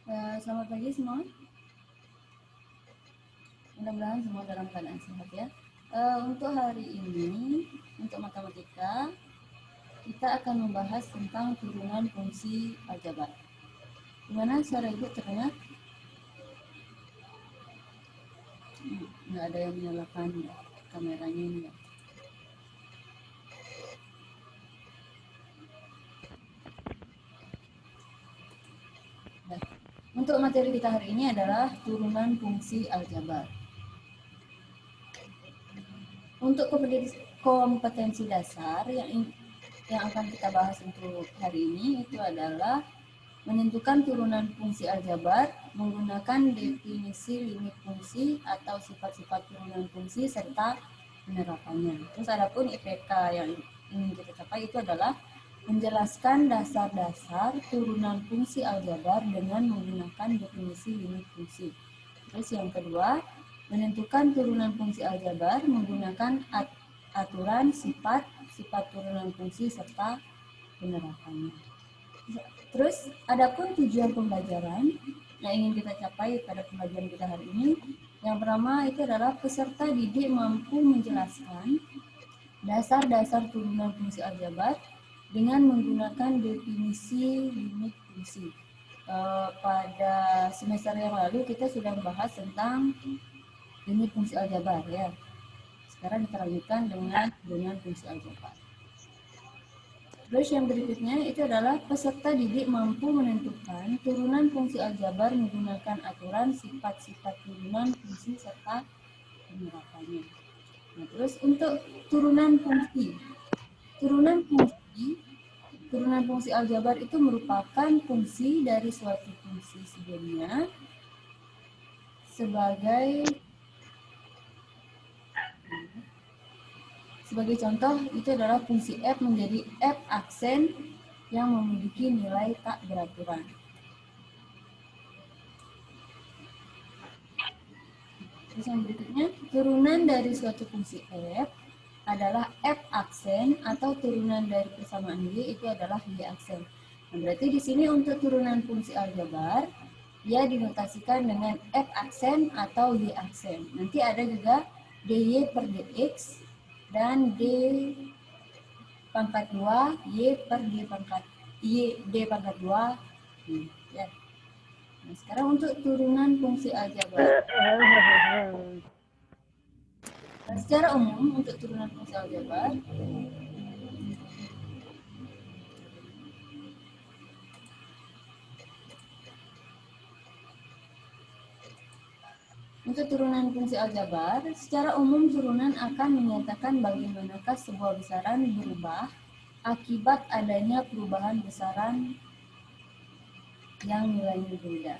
Selamat pagi semua. Mudah-mudahan semua dalam keadaan sehat ya. Untuk hari ini, untuk matematika, kita akan membahas tentang turunan fungsi aljabar. Gimana suara ibu terdengar? Nggak ada yang menyalakan kameranya ini ya. Nah, untuk materi kita hari ini adalah turunan fungsi aljabar. Untuk kompetensi dasar yang akan kita bahas untuk hari ini itu adalah menentukan turunan fungsi aljabar menggunakan definisi limit fungsi atau sifat-sifat turunan fungsi serta penerapannya. Terus adapun IPK yang ingin kita capai itu adalah menjelaskan dasar-dasar turunan fungsi aljabar dengan menggunakan definisi limit fungsi. Terus yang kedua, menentukan turunan fungsi aljabar menggunakan aturan sifat turunan fungsi serta penerapannya. Terus, adapun tujuan pembelajaran yang ingin kita capai pada pembelajaran kita hari ini, yang pertama itu adalah peserta didik mampu menjelaskan dasar-dasar turunan fungsi aljabar dengan menggunakan definisi limit fungsi. Pada semester yang lalu kita sudah membahas tentang limit fungsi aljabar ya. Sekarang kita lanjutkan dengan turunan fungsi aljabar. Terus yang berikutnya itu adalah peserta didik mampu menentukan turunan fungsi aljabar menggunakan aturan sifat-sifat turunan fungsi serta penerapannya. Nah, terus untuk turunan fungsi aljabar itu merupakan fungsi dari suatu fungsi sebelumnya sebagai contoh itu adalah fungsi f menjadi f aksen yang memiliki nilai tak beraturan. Terus yang berikutnya, turunan dari suatu fungsi f adalah f aksen atau turunan dari persamaan y itu adalah y aksen. Nah, berarti di sini untuk turunan fungsi aljabar ya dinotasikan dengan f aksen atau y aksen. Nanti ada juga dy per dx dan d pangkat 2 y per d pangkat 2 ya. Nah, sekarang untuk turunan fungsi aljabar. Secara umum untuk turunan fungsi aljabar secara umum turunan akan menyatakan bagaimanakah sebuah besaran berubah akibat adanya perubahan besaran yang nilainya berbeda.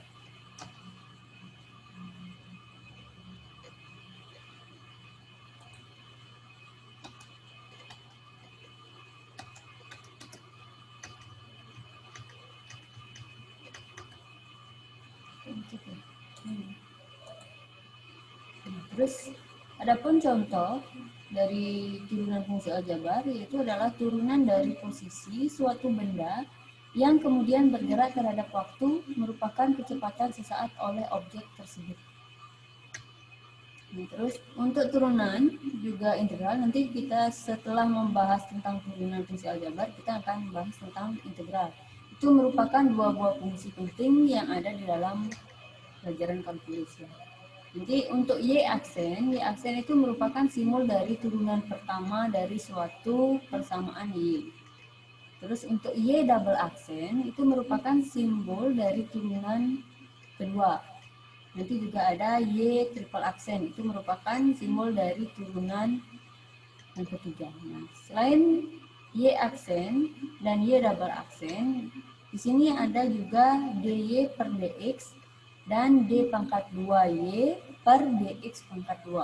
Terus adapun contoh dari turunan fungsi aljabar yaitu adalah turunan dari posisi suatu benda yang kemudian bergerak terhadap waktu merupakan kecepatan sesaat oleh objek tersebut. Nah, terus untuk turunan juga integral, nanti kita setelah membahas tentang turunan fungsi aljabar kita akan membahas tentang integral. Itu merupakan dua buah fungsi penting yang ada di dalam pelajaran kalkulus. Jadi untuk y aksen itu merupakan simbol dari turunan pertama dari suatu persamaan y. Terus untuk y double aksen itu merupakan simbol dari turunan kedua. Nanti juga ada y triple aksen, itu merupakan simbol dari turunan yang ketiga. Nah, selain y aksen dan y double aksen, di sini ada juga dy per dx dan d pangkat 2y per dx pangkat 2.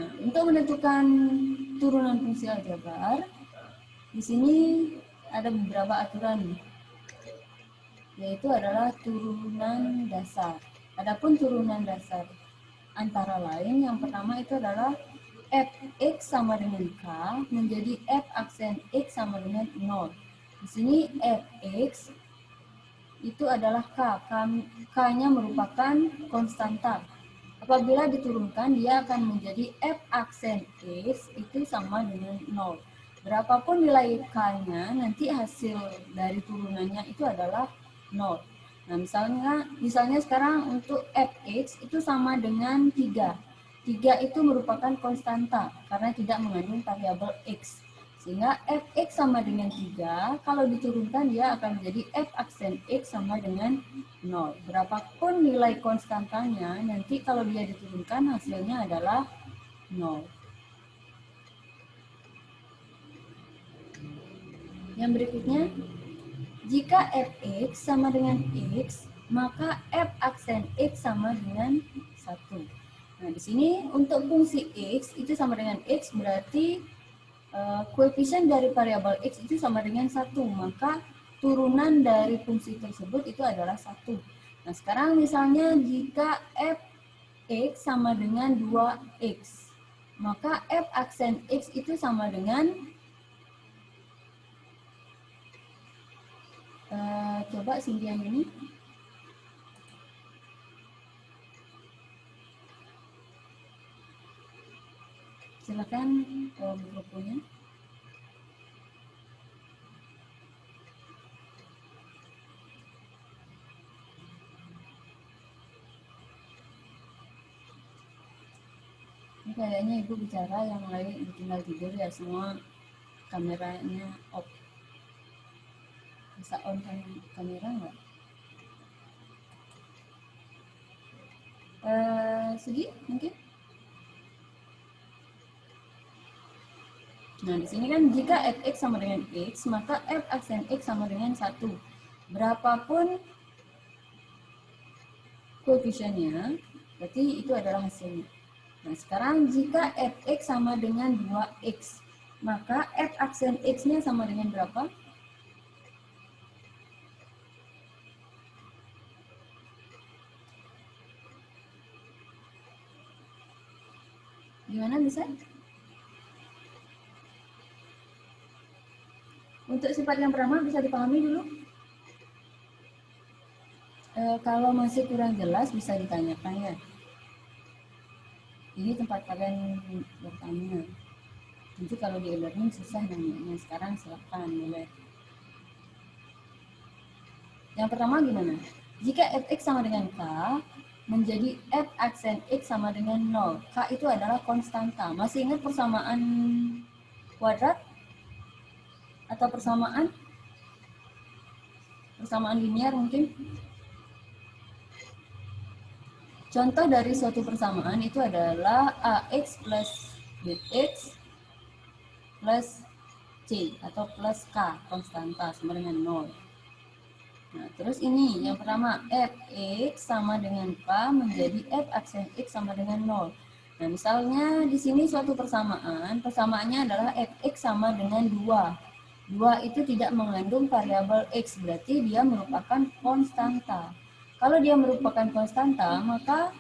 Nah, untuk menentukan turunan fungsi aljabar, di sini ada beberapa aturan, yaitu adalah turunan dasar. Adapun turunan dasar antara lain yang pertama itu adalah fx sama dengan k menjadi f aksen x sama dengan 0. Di sini fx itu adalah K-nya merupakan konstanta. Apabila diturunkan, dia akan menjadi f aksen x itu sama dengan 0. Berapapun nilai K-nya, nanti hasil dari turunannya itu adalah 0. Nah, misalnya sekarang untuk fx itu sama dengan 3. 3 itu merupakan konstanta karena tidak mengandung variabel x. Sehingga fx sama dengan 3, kalau diturunkan dia akan menjadi f aksen x sama dengan 0. Berapapun nilai konstantanya, nanti kalau dia diturunkan hasilnya adalah 0. Yang berikutnya, jika fx sama dengan x, maka f aksen x sama dengan 1. Nah, di sini untuk fungsi x itu sama dengan x, berarti koefisien dari variabel x itu sama dengan 1, maka turunan dari fungsi tersebut itu adalah 1. Nah, sekarang misalnya jika fx sama dengan 2x, maka f aksen x itu sama dengan coba Sintian ini. Silakan mikrofonnya. Ini kayaknya ibu bicara, yang lain tinggal tidur ya, semua kameranya off. Bisa on kamera nggak? Sugi mungkin? Nah, di sini kan jika fx sama dengan x, maka f aksen x sama dengan 1. Berapapun koefisiennya, berarti itu adalah hasilnya. Nah, sekarang jika fx sama dengan 2x, maka f aksen x-nya sama dengan berapa? Gimana bisa? Untuk sifat yang pertama bisa dipahami dulu. Kalau masih kurang jelas bisa ditanyakan ya. Ini tempat kalian bertanya. Nanti kalau di e-learning susah nanya. Sekarang silakan boleh. Yang pertama gimana? Jika fx sama dengan k, menjadi f aksen x sama dengan 0. K itu adalah konstanta. Masih ingat persamaan kuadrat? Atau persamaan linear mungkin? Contoh dari suatu persamaan itu adalah ax plus bx plus c atau plus k konstanta sama dengan 0. Nah, terus ini yang pertama fx sama dengan k menjadi f aksen x sama dengan 0. Nah, misalnya di sini suatu persamaan, persamaannya adalah fx sama dengan 2. 2 itu tidak mengandung variabel x, berarti dia merupakan konstanta. Kalau dia merupakan konstanta, maka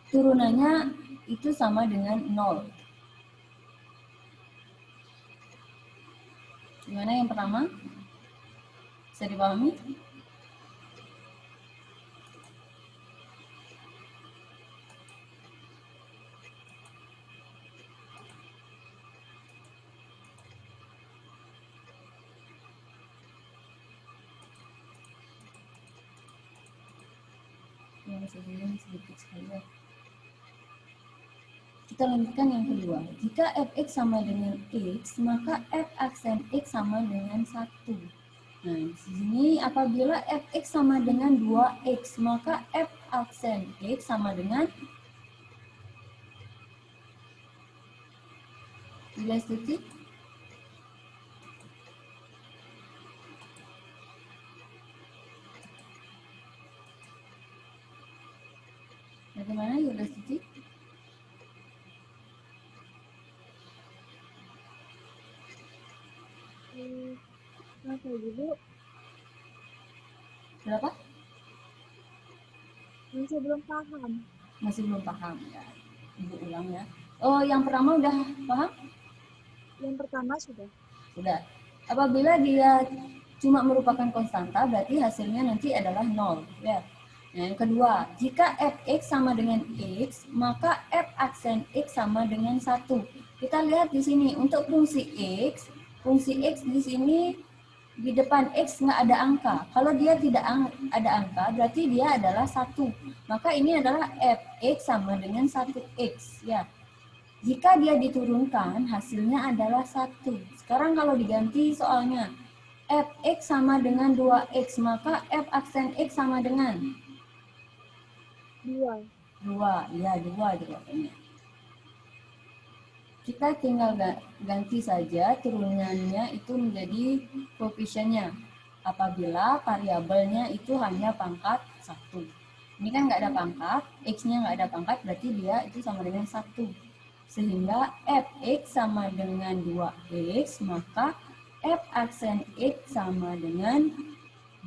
turunannya itu sama dengan 0. Gimana yang pertama? Bisa dipahami? Yang sebelum sedikit sekali ya. Kita lanjutkan yang kedua. Jika fx sama dengan x, maka f aksen x sama dengan 1. Nah, di sini apabila fx sama dengan 2x, maka f aksen x sama dengan tulis titik. Bagaimana tulis titik? Masih dulu. Berapa? Masih belum paham. Masih belum paham ya. Ibu ulang ya. Oh, yang pertama udah paham? Yang pertama sudah. Sudah. Apabila dia cuma merupakan konstanta, berarti hasilnya nanti adalah 0. Ya. Nah, yang kedua, jika fx sama dengan x, maka f aksen x sama dengan 1. Kita lihat di sini, untuk fungsi x di sini di depan x nggak ada angka. Kalau dia tidak ada angka, berarti dia adalah 1. Maka ini adalah fx sama dengan 1x. Ya. Jika dia diturunkan, hasilnya adalah 1. Sekarang kalau diganti soalnya, fx sama dengan 2x, maka f aksen x sama dengan 2. 2. Ya, 2 jawabannya. Kita tinggal ganti saja turunannya itu menjadi koefisiennya. Apabila variabelnya itu hanya pangkat 1. Ini kan nggak ada pangkat, x-nya nggak ada pangkat, berarti dia itu sama dengan 1. Sehingga fx sama dengan 2x, maka f aksen x sama dengan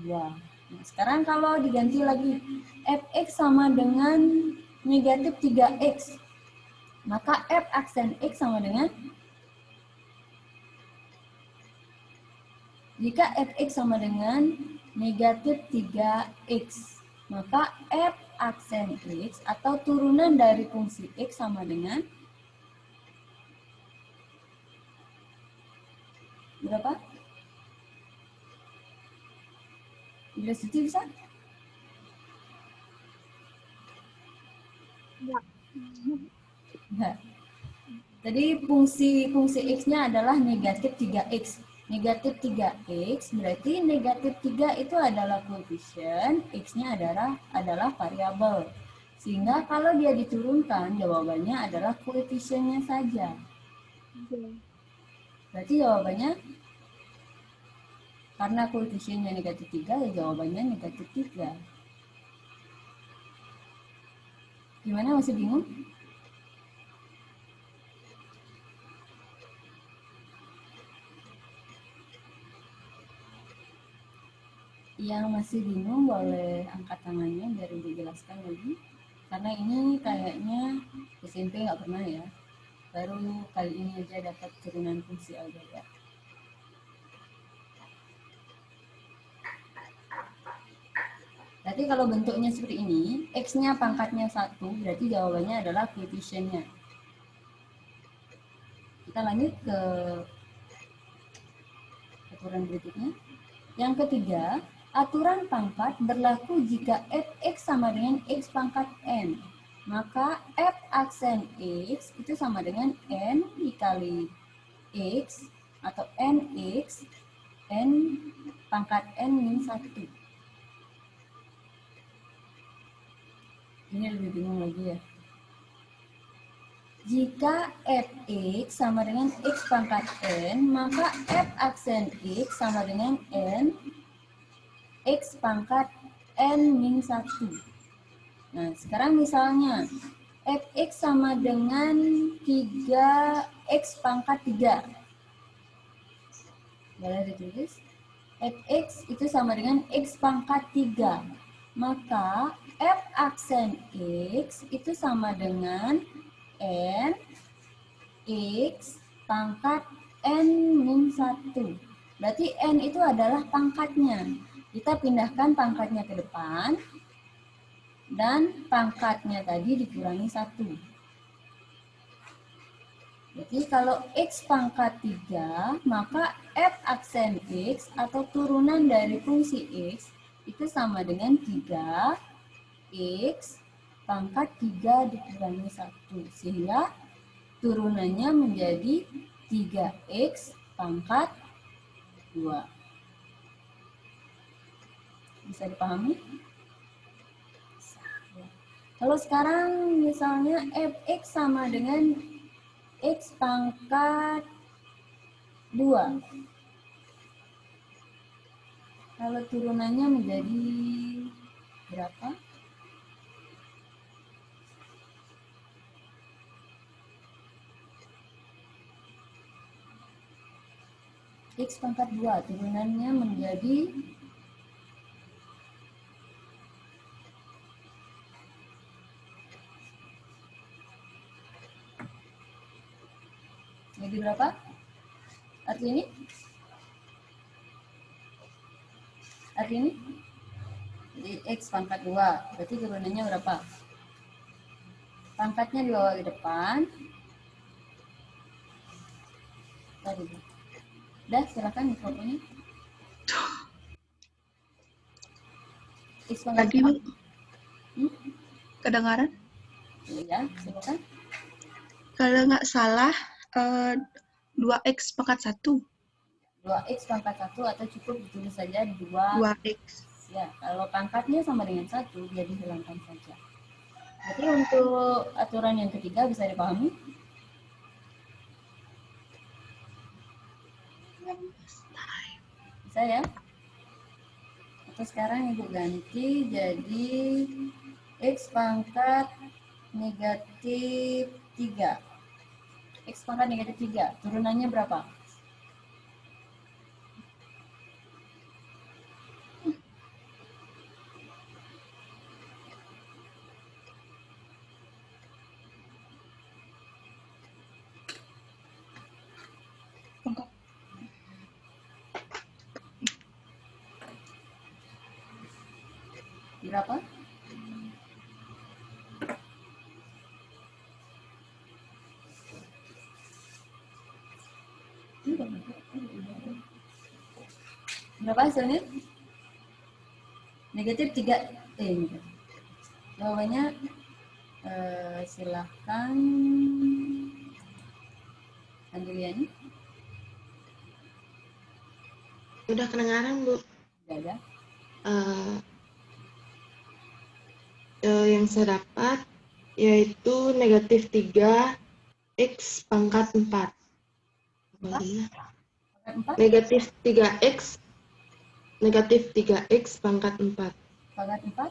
2. Nah, sekarang kalau diganti lagi, fx sama dengan negatif 3x, maka f aksen x sama dengan, jika fx sama dengan negatif 3x, maka f aksen x atau turunan dari fungsi x sama dengan berapa? Bila situ bisa? Enggak. Enggak. Jadi fungsi x-nya adalah negatif 3x. Negatif 3x berarti negatif 3 itu adalah koefisien, x-nya adalah variabel. Sehingga kalau dia diturunkan, jawabannya adalah koefisiennya saja. Oke. Berarti jawabannya, karena koefisiennya negatif 3, ya jawabannya negatif 3. Gimana, masih bingung? Yang masih bingung boleh angkat tangannya biar dijelaskan lagi. Karena ini kayaknya SMP nggak pernah ya. Baru kali ini aja dapat turunan fungsi aljabar. Berarti kalau bentuknya seperti ini, x-nya pangkatnya 1, berarti jawabannya adalah koefisiennya. Kita lanjut ke aturan berikutnya. Yang ketiga, aturan pangkat berlaku jika fx sama dengan x pangkat n. Maka f aksen x itu sama dengan n dikali x atau nx, n pangkat n min 1. Ini lebih bingung lagi ya. Jika fx sama dengan x pangkat n, maka f aksen x sama dengan n x pangkat n min 1. Nah, sekarang misalnya fx sama dengan 3x pangkat 3. Boleh ditulis? Fx itu sama dengan x pangkat 3. Maka f aksen x itu sama dengan n x pangkat n min 1. Berarti n itu adalah pangkatnya. Kita pindahkan pangkatnya ke depan, dan pangkatnya tadi dikurangi 1. Jadi kalau x pangkat 3, maka f aksen x atau turunan dari fungsi x itu sama dengan 3x pangkat 3 dikurangi 1. Sehingga turunannya menjadi 3x pangkat 2. Bisa dipahami? Kalau sekarang misalnya fx sama dengan x pangkat 2. Kalau turunannya menjadi berapa? X pangkat 2, turunannya menjadi berapa? Arti ini? hari ini? Jadi X pangkat 2, berarti turunannya berapa? Pangkatnya dibawa ke depan. Tadi. Udah, silakan mikrofonnya. X pangkat Lagi, Bu. Hmm? Kedengaran? Ya, silakan. Kalau nggak salah, 2X pangkat 1. 2X pangkat 1 atau cukup ditulis saja 2. 2X. Ya, kalau pangkatnya sama dengan 1, ya dihilangkan saja. Jadi untuk aturan yang ketiga bisa dipahami? Bisa ya? Atau sekarang Ibu ganti jadi X pangkat negatif 3. X pangkat negatif 3, turunannya berapa? Pangkat. Berapa? Berapa hasilnya? Negatif 3. Jawabannya silahkan Andriani. Udah kedengaran, Bu? Udah ada. Yang saya dapat yaitu negatif 3 X pangkat 4. Pangkat 4? Negatif 3X pangkat 4. Pangkat 4?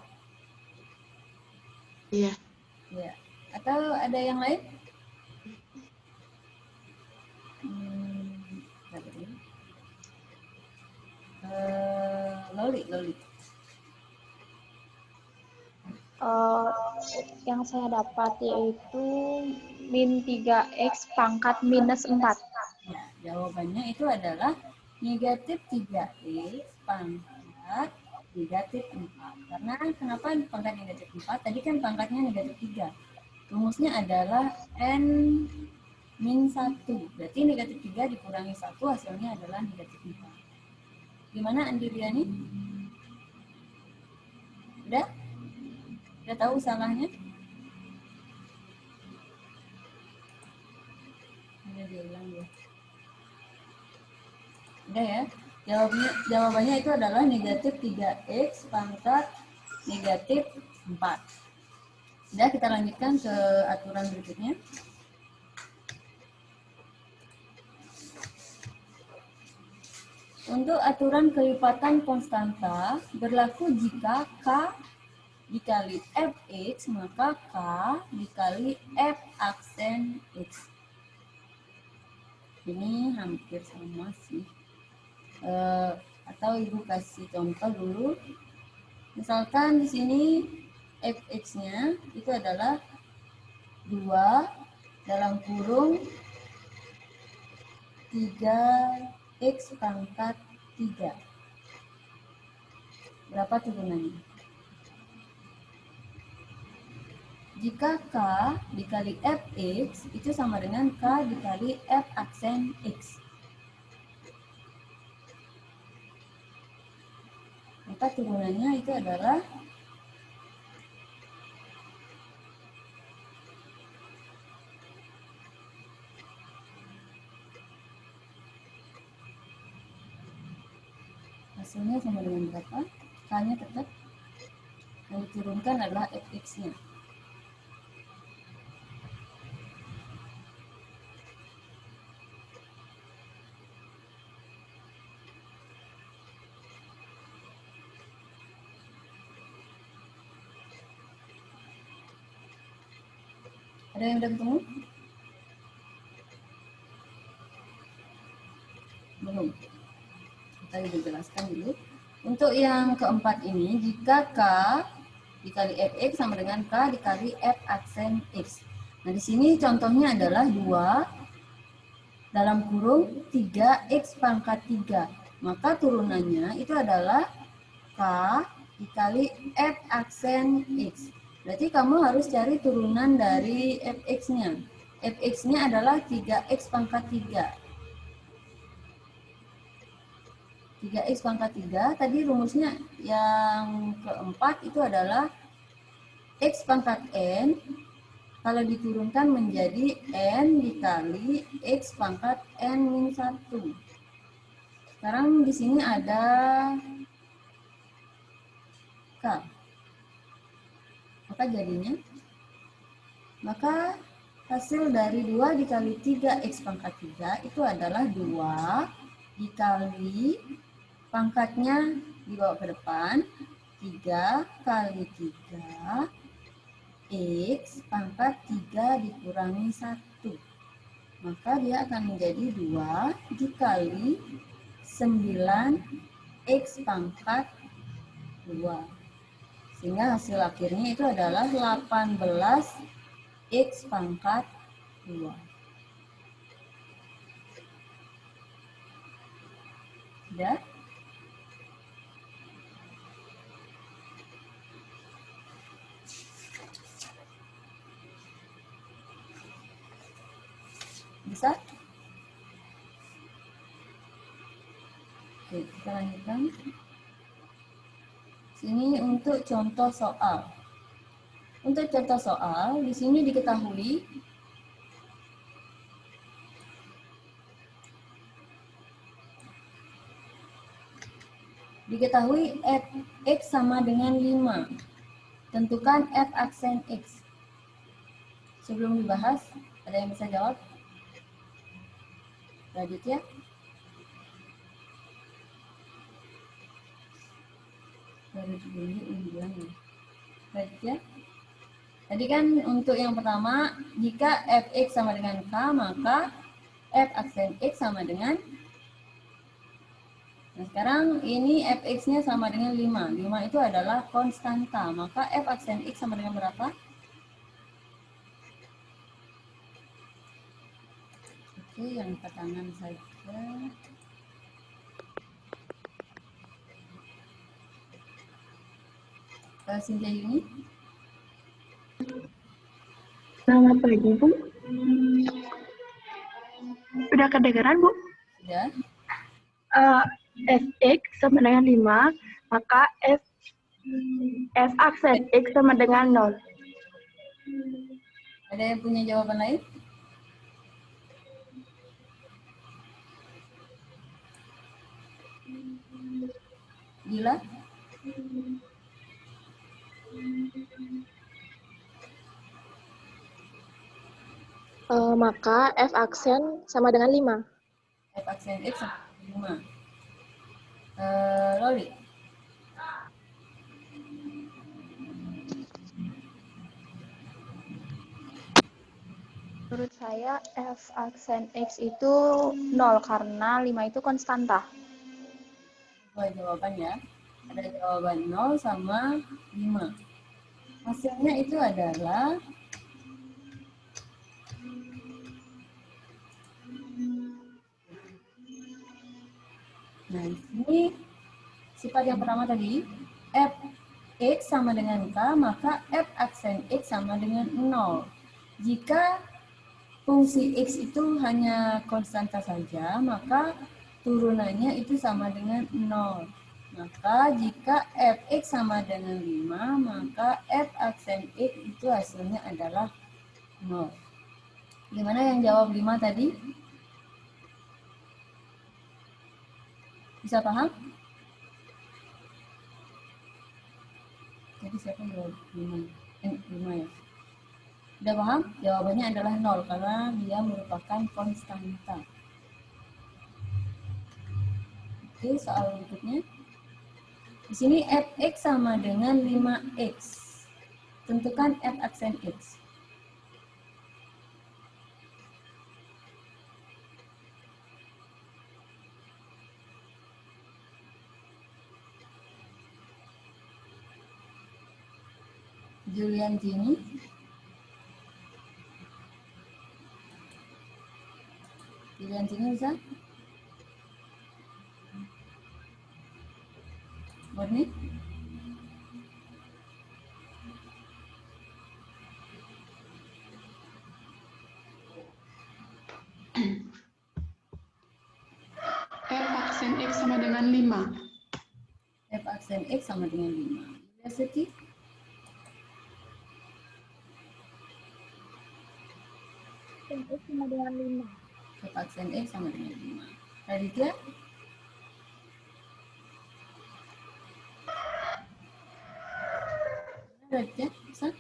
Iya. Ya. Atau ada yang lain? Loli. Yang saya dapat yaitu min 3X pangkat minus 4. Ya, jawabannya itu adalah negatif 3X pangkat negatif 4. Karena kenapa pangkat negatif 4? Tadi kan pangkatnya negatif 3. Rumusnya adalah N min 1. Berarti negatif 3 dikurangi 1 hasilnya adalah negatif 4. Gimana Andriani? Udah? Udah tahu salahnya? Udah diulang ya. Udah ya. Jawabannya itu adalah negatif 3X pangkat negatif 4. Udah, kita lanjutkan ke aturan berikutnya. Untuk aturan kelipatan konstanta berlaku jika K dikali Fx, maka K dikali F aksen X. Ini hampir sama sih. Atau Ibu kasih contoh dulu. Misalkan di sini Fx-nya itu adalah 2 dalam kurung 3X pangkat 3. Berapa turunannya? Jika K dikali Fx itu sama dengan K dikali F aksen X. Maka turunannya itu adalah hasilnya sama dengan berapa? K-nya tetap. Yang diturunkan adalah Fx-nya. Ada yang udah ketemu? Belum. Kita jelaskan dulu. Untuk yang keempat ini, jika K dikali Fx sama dengan K dikali F aksen X. Nah, di sini contohnya adalah 2 dalam kurung 3X pangkat 3. Maka turunannya itu adalah K dikali F aksen X. Berarti kamu harus cari turunan dari Fx-nya. Fx-nya adalah 3x pangkat 3. 3x pangkat 3, tadi rumusnya yang keempat itu adalah x pangkat n, kalau diturunkan menjadi n dikali x pangkat n min 1. Sekarang di sini ada k. Maka jadinya, maka hasil dari 2 dikali 3x pangkat 3 itu adalah 2 dikali pangkatnya dibawa ke depan, 3 kali 3 X pangkat 3 dikurangi 1. Maka dia akan menjadi 2 dikali 9X pangkat 2. Sehingga hasil akhirnya itu adalah 18X pangkat 2. Sudah? Bisa? Oke, kita lanjutkan. Sini untuk contoh soal. Untuk contoh soal, di sini diketahui Fx sama dengan 5. Tentukan F aksen X. Sebelum dibahas, ada yang bisa jawab? Lanjut ya. Lanjut ya. Tadi kan untuk yang pertama, jika Fx sama dengan K, maka F aksen X sama dengan. Nah, sekarang ini Fx-nya sama dengan 5. 5 itu adalah konstanta, maka F aksen X sama dengan berapa? Oke, yang ke kanan saja. Sinta ini. Selamat pagi, Bu. Udah kedengeran, Bu? Sudah. Fx sama dengan 5, maka F aksen X sama dengan 0. Ada yang punya jawaban lain? Gila? Maka F aksen sama dengan 5. F aksen X sama dengan 5. Loli? Menurut saya F aksen X itu 0 karena 5 itu konstanta. Dua jawaban ya. Ada jawaban 0 sama 5. Hasilnya itu adalah nah, ini sifat yang pertama tadi, F X sama dengan K, maka F aksen X sama dengan 0. Jika fungsi X itu hanya konstanta saja, maka turunannya itu sama dengan 0. Maka jika Fx sama dengan 5, maka F aksen X itu hasilnya adalah 0. Gimana yang jawab 5 tadi? Bisa paham? Jadi siapa yang jawab 5? 5 ya? Sudah paham? Jawabannya adalah 0 karena dia merupakan konstanta. Oke, soal berikutnya. Di sini Fx sama dengan 5x. Tentukan F aksen X. Julian Jini. Julian Jini bisa? Murni? X sama dengan 5. F aksen X sama dengan 5. Yulia Seti? X sama dengan 5. F aksen X sama dengan 5. Raditya? Raditya, bisa?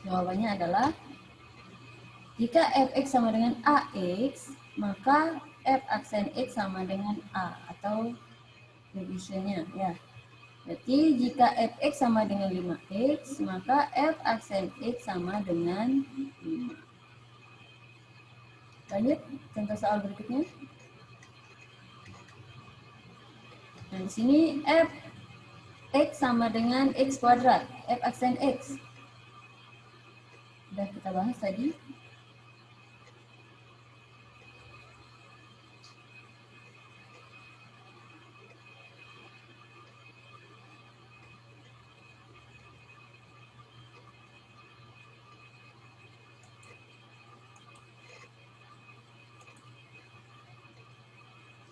Jawabannya adalah jika fx sama dengan ax, maka f aksen x sama dengan a atau divisionnya ya. Berarti jika fx sama dengan 5x, maka f aksen x sama dengan 5. Lanjut, contoh soal berikutnya. Nah, di sini f x sama dengan x kuadrat, f aksen x. Sudah kita bahas tadi.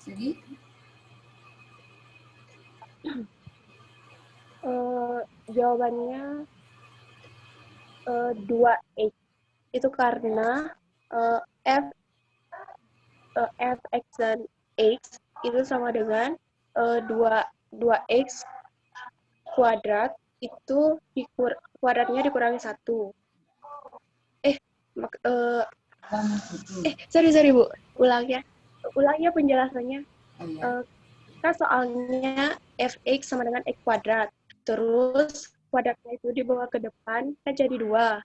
Jadi, Jawabannya 2x. Itu karena f x dan x itu sama dengan 2x kuadrat itu kuadratnya dikurangi 1. Sorry Bu, ulangnya penjelasannya. oh ya. Kan soalnya fx sama dengan x kuadrat, terus kuadratnya itu dibawa ke depan kan jadi 2.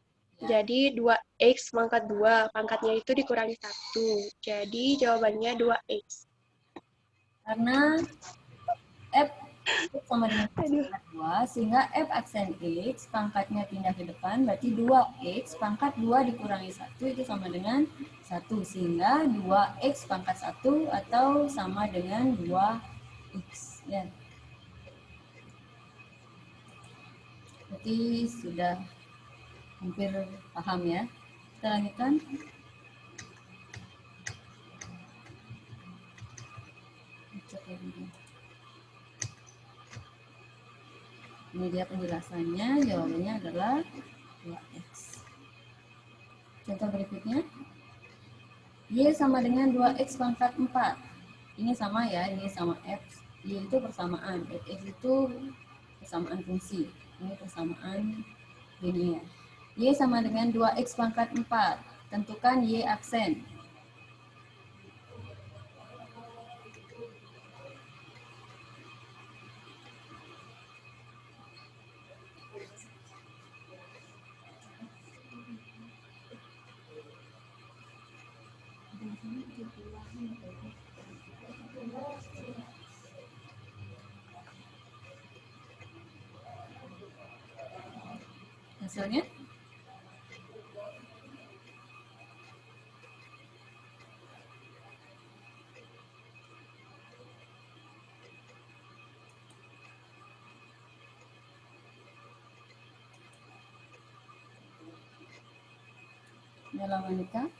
Jadi 2x pangkat 2, pangkatnya itu dikurangi 1. Jadi jawabannya 2x. Karena f sama dengan pangkat 2, sehingga f aksen x pangkatnya pindah ke depan, berarti 2x pangkat 2 dikurangi 1 itu sama dengan 1, sehingga 2x pangkat 1 atau sama dengan 2x ya. Berarti sudah hampir paham ya. Kita lanjutkan. Ini dia penjelasannya, jawabannya adalah 2x. Contoh berikutnya, Y sama dengan 2x pangkat 4. Ini sama ya, Y sama F. Y itu persamaan, Fx itu persamaan fungsi. Ini persamaan linear. Y sama dengan 2x pangkat 4. Tentukan Y aksen. Hasilnya? Dalam menikah.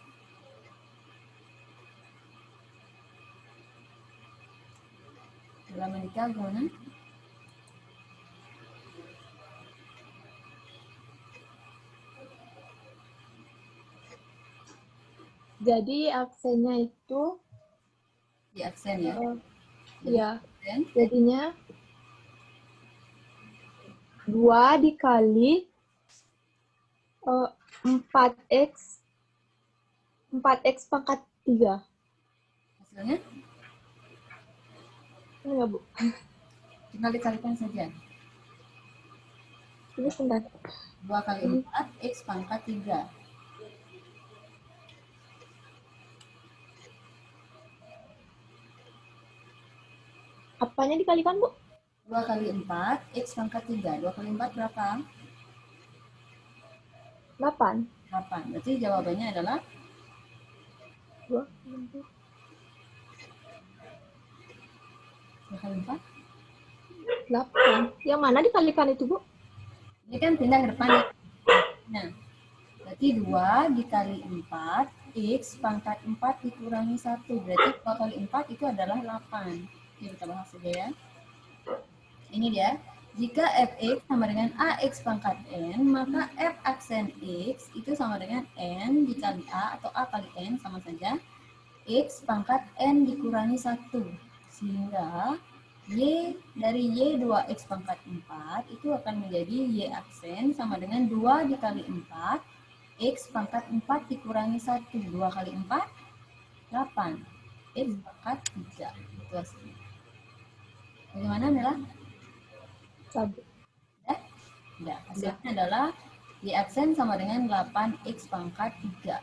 Dalam menikah gimana? Jadi aksennya itu Di aksen ya. ya Aksen. jadinya 2 dikali 4x pangkat 3. Hasilnya? Ini enggak, Bu? Tinggal dikalikan saja. Ini sebentar. 2 kali 4, X pangkat 3. Apanya dikalikan, Bu? 2 kali 4, X pangkat 3. 2 kali 4 berapa? 8. 8. Berarti jawabannya adalah 2 2 kali 4. 8. Yang mana dikalikan itu, Bu? Ini kan pindah ke depan. Nah, berarti 2 dikali 4, X pangkat 4 dikurangi 1. Berarti 2 kali 4 itu adalah 8. Oke, kita bahas saja ya. Ini dia. Jika fx sama dengan ax pangkat n, maka f aksen x itu sama dengan n dikali a atau a kali n sama saja x pangkat n dikurangi 1. Sehingga y dari y 2x pangkat 4 itu akan menjadi y aksen sama dengan 2 dikali 4 x pangkat 4 dikurangi 1. 2 kali 4, 8. X pangkat 3. Itu hasilnya. Bagaimana, Mela? Tidak. Hasilnya adalah y aksen sama dengan 8x pangkat 3.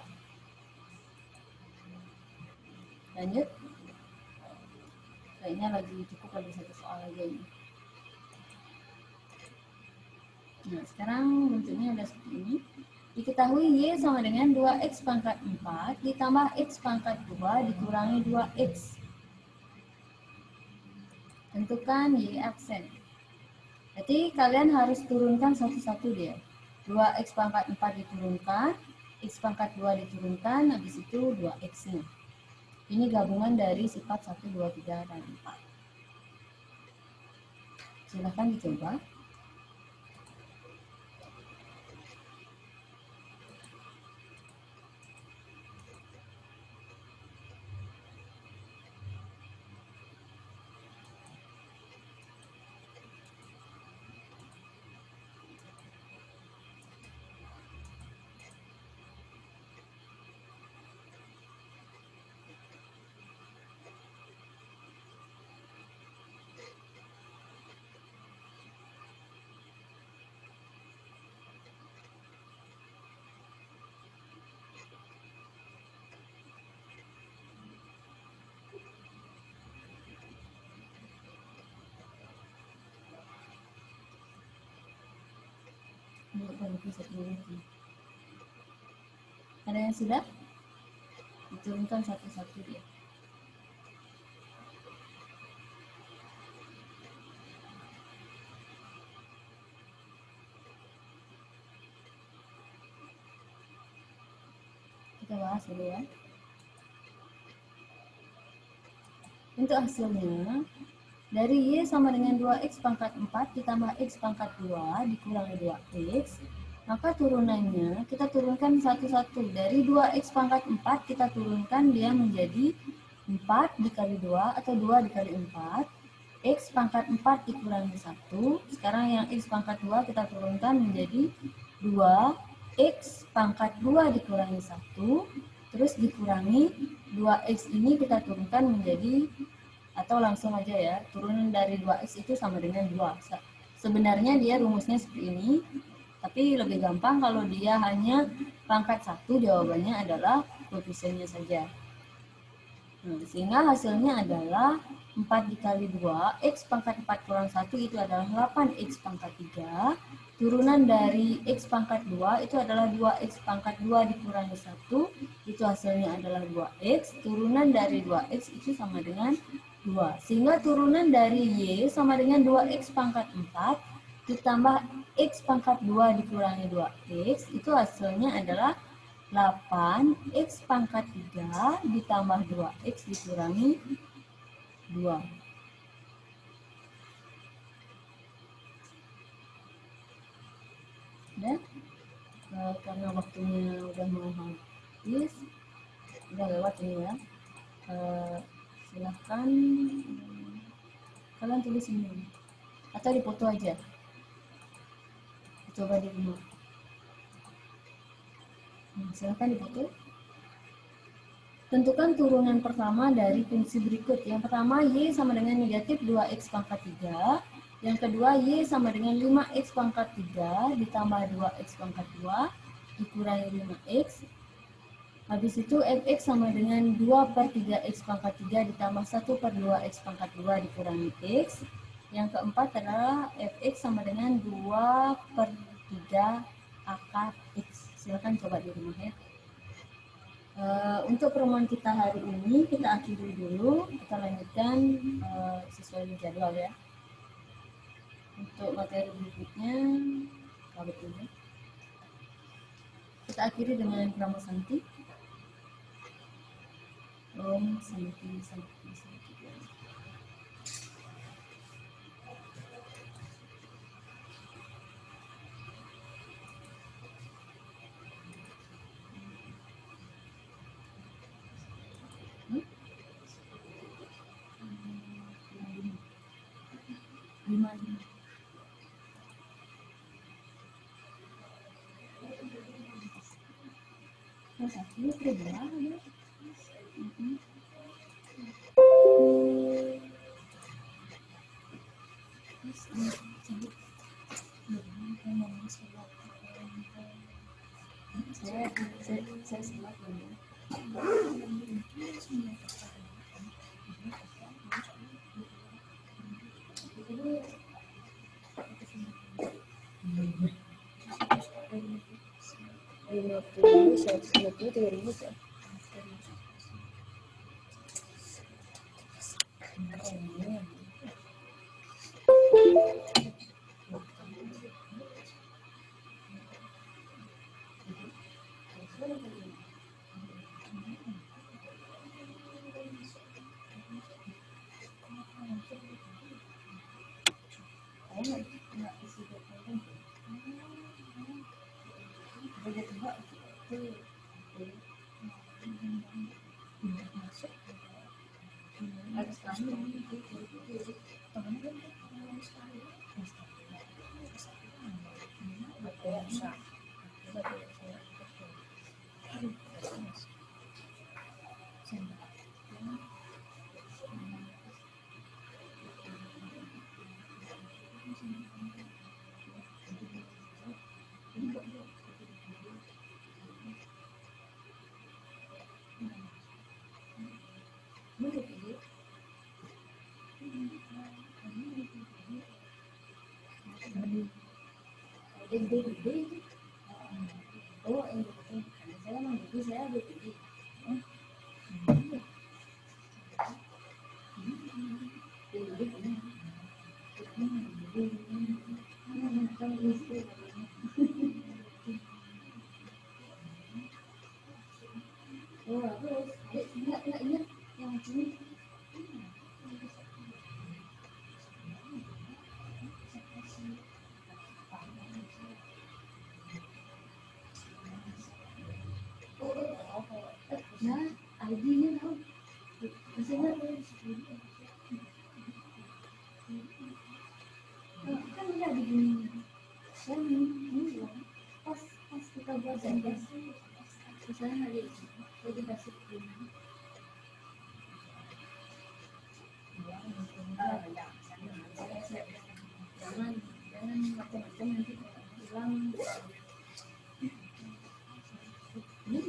Lanjut. Kayaknya cukup lagi satu soal aja ini. Nah, sekarang bentuknya ada seperti ini. Diketahui y sama dengan 2x pangkat 4 ditambah x pangkat 2 dikurangi 2x. Tentukan y aksen. Berarti kalian harus turunkan satu-satu dia. 2x pangkat 4 diturunkan, x pangkat 2 diturunkan, habis itu 2x-nya. Ini gabungan dari sifat 1, 2, 3, dan 4. Silahkan dicoba. Ada yang sudah? Diturunkan satu-satu dia. Kita bahas dulu ya. Untuk hasilnya, dari y sama dengan 2x pangkat 4 ditambah x pangkat 2 dikurangi 2x, maka turunannya kita turunkan satu-satu. Dari 2x pangkat 4 kita turunkan dia menjadi 4 dikali 2 atau 2 dikali 4. X pangkat 4 dikurangi 1. Sekarang yang x pangkat 2 kita turunkan menjadi 2. X pangkat 2 dikurangi 1. Terus dikurangi 2x ini kita turunkan menjadi, atau langsung aja ya, turunan dari 2x itu sama dengan 2. Sebenarnya dia rumusnya seperti ini, tapi lebih gampang kalau dia hanya pangkat 1, jawabannya adalah koefisiennya saja. Nah, sehingga hasilnya adalah 4 dikali 2, x pangkat 4 kurang 1 itu adalah 8x pangkat 3. Turunan dari x pangkat 2 itu adalah 2x pangkat 2 dikurangi 1. Itu hasilnya adalah 2x. Turunan dari 2x itu sama dengan 2. Sehingga turunan dari y sama dengan 2x pangkat 4 ditambah x pangkat 2 dikurangi 2x. Itu hasilnya adalah 8x pangkat 3 ditambah 2x dikurangi 2. Dan karena waktunya udah mau habis, udah lewat ini ya, silahkan kalian tulis ini atau dipoto aja, coba di rumah. Silahkan dipoto. Tentukan turunan pertama dari fungsi berikut. Yang pertama, y sama dengan negatif 2x pangkat 3. Yang kedua, y sama dengan 5x pangkat 3 ditambah 2x pangkat 2 dikurangi 5x. Habis itu, fx sama dengan 2/3x pangkat 3 ditambah 1/2x pangkat 2 dikurangi x. Yang keempat adalah fx sama dengan 2/3 akar x. Silakan coba di rumah ya. Untuk pertemuan kita hari ini kita akhiri dulu, kita lanjutkan sesuai jadwal ya. Untuk materi berikutnya Apa betulnya? Kita akhiri dengan Pramu Santi. Om Santi Santi Santi. Lima. Satu berubah ya. Saya simak dulu. Lima puluh, 150, 3.000 ya. Oh, saya emang gitu, saya begini. Oh, terus, enggak ingat yang ini. Nah, ID-nya tahu. Maksudnya kan udah begini. Saya ini pas kita buat sendiri. Saya hari saya dikasih ini. Jangan macam-macam nanti hilang. Ini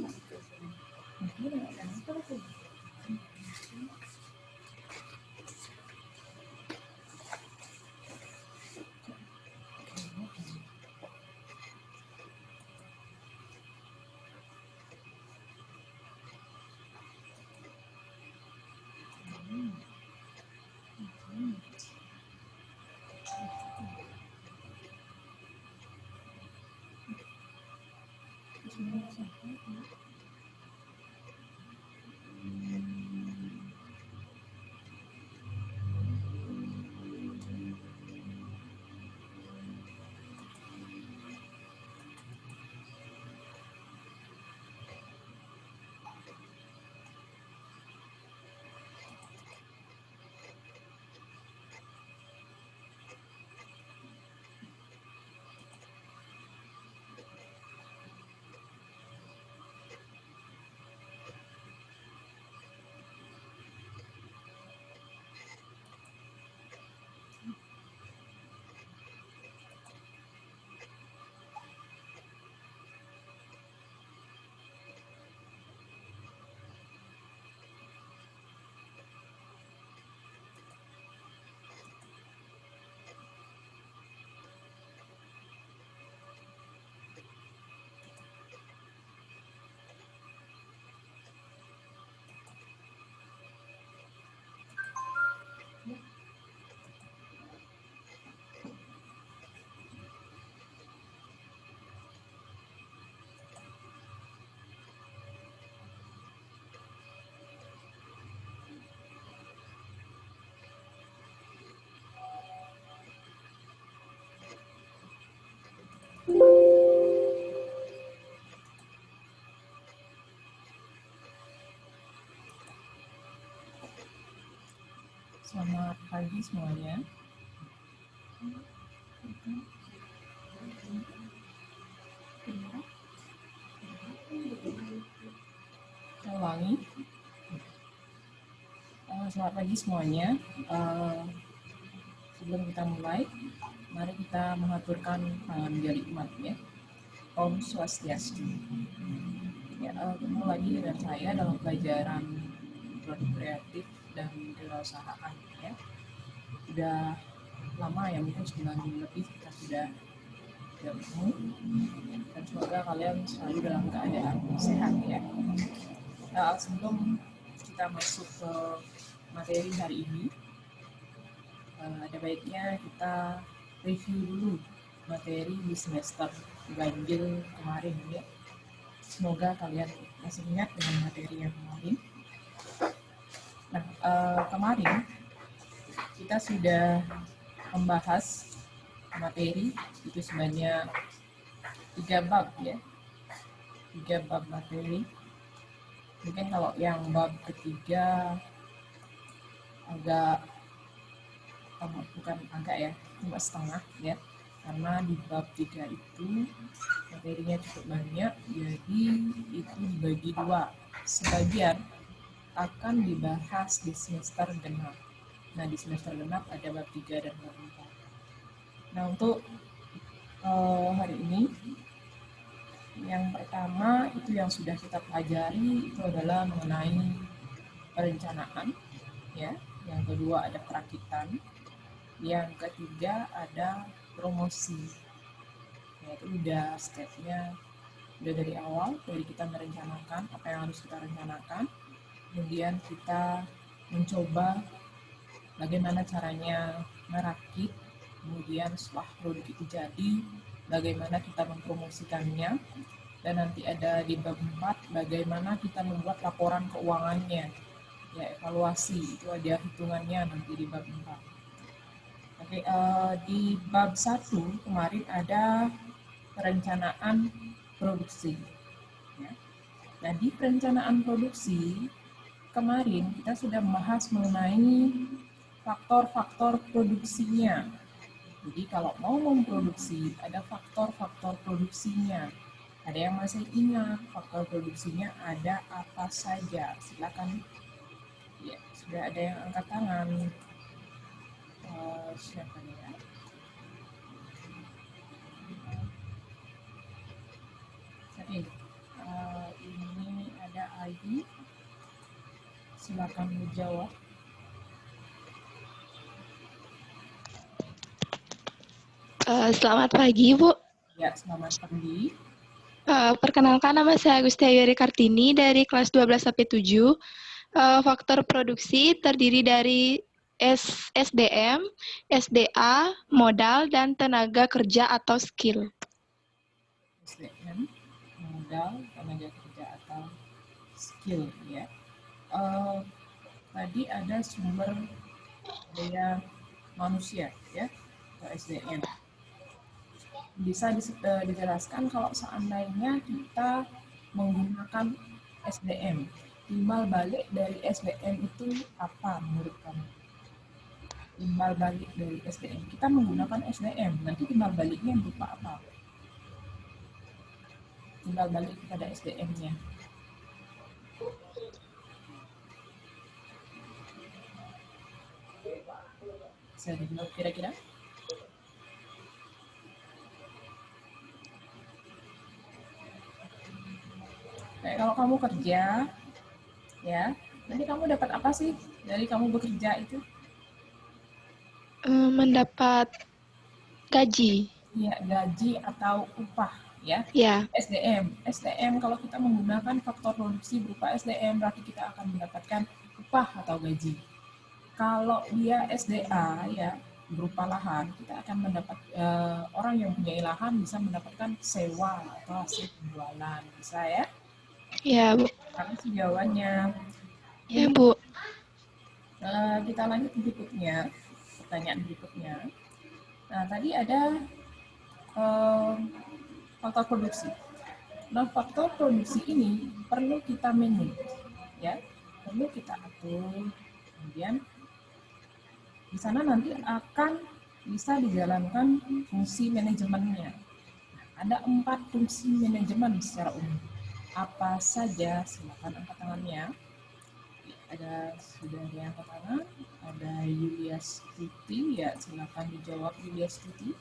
Selamat pagi semuanya. Kita ulangi. Selamat pagi semuanya. Sebelum kita mulai, mari kita mengaturkan menjadi umat ya. Om Swastiastu. Ya, ketemu lagi dengan saya dalam pelajaran produk kreatif dan kewirausahaan ya. Sudah lama ya, mungkin sebulan lebih kita sudah bertemu, dan semoga kalian selalu dalam keadaan sehat ya. Sebelum kita masuk ke materi hari ini, ada baiknya kita review dulu materi di semester ganjil kemarin ya. Semoga kalian masih ingat dengan materi yang kemarin. Nah, kemarin kita sudah membahas materi itu sebanyak 3 bab ya. 3 bab materi. Mungkin kalau yang bab ketiga cuma setengah ya, karena di bab 3 itu materinya cukup banyak, jadi itu dibagi 2. Sebagian akan dibahas di semester genap. Nah, di semester genap ada bab 3 dan bab 4. Nah, untuk hari ini, yang pertama itu yang sudah kita pelajari itu adalah mengenai perencanaan ya. Yang kedua ada perakitan. Yang ketiga ada promosi. Ya, itu udah stepnya udah dari awal, dari kita merencanakan apa yang harus kita rencanakan. Kemudian kita mencoba bagaimana caranya merakit, kemudian setelah produk itu jadi, bagaimana kita mempromosikannya, dan nanti ada di bab 4, bagaimana kita membuat laporan keuangannya, ya evaluasi, itu ada hitungannya nanti di bab 4. Oke, di bab 1 kemarin ada perencanaan produksi. Ya. Nah, di perencanaan produksi, kemarin kita sudah membahas mengenai faktor-faktor produksinya. Jadi kalau mau memproduksi, ada faktor-faktor produksinya. Ada yang masih ingat faktor produksinya ada apa saja? Silakan. Ya, sudah ada yang angkat tangan. Siapa ya? Ini ada Ayu. Silakan menjawab. Selamat pagi, Bu. Ya, selamat pagi. Perkenalkan, nama saya Agustia Yuri Kartini dari kelas 12 sampai 7. Faktor produksi terdiri dari SDM, SDA, modal, dan tenaga kerja atau skill. SDM, modal, tenaga kerja atau skill ya. Tadi ada sumber daya manusia ya, atau SDM. Bisa dijelaskan kalau seandainya kita menggunakan SDM, timbal balik dari SDM itu apa menurut kamu? Timbal balik dari SDM, kita menggunakan SDM, nanti timbal baliknya berupa apa? Timbal balik kepada SDM-nya. Bisa dijawab kira-kira? Kayak kalau kamu kerja, ya, nanti kamu dapat apa sih dari kamu bekerja itu? Mendapat gaji. Ya, gaji atau upah, ya. Ya. SDM kalau kita menggunakan faktor produksi berupa SDM, berarti kita akan mendapatkan upah atau gaji. Kalau dia SDA, ya, berupa lahan, kita akan mendapat orang yang punya lahan bisa mendapatkan sewa atau hasil penjualan, bisa ya? Ya, Bu. Karena jawabannya. Ya, Bu. Kita lanjut berikutnya, pertanyaan berikutnya. Nah, tadi ada faktor produksi. Nah, faktor produksi ini perlu kita manage, ya, perlu kita atur. Kemudian Di sana nanti akan bisa dijalankan fungsi manajemennya. Ada 4 fungsi manajemen secara umum. Apa saja? Silakan angkat tangannya. Sudah ada yang angkat tangan. Ada Yulia Stuti, ya silakan dijawab Yulia Stuti.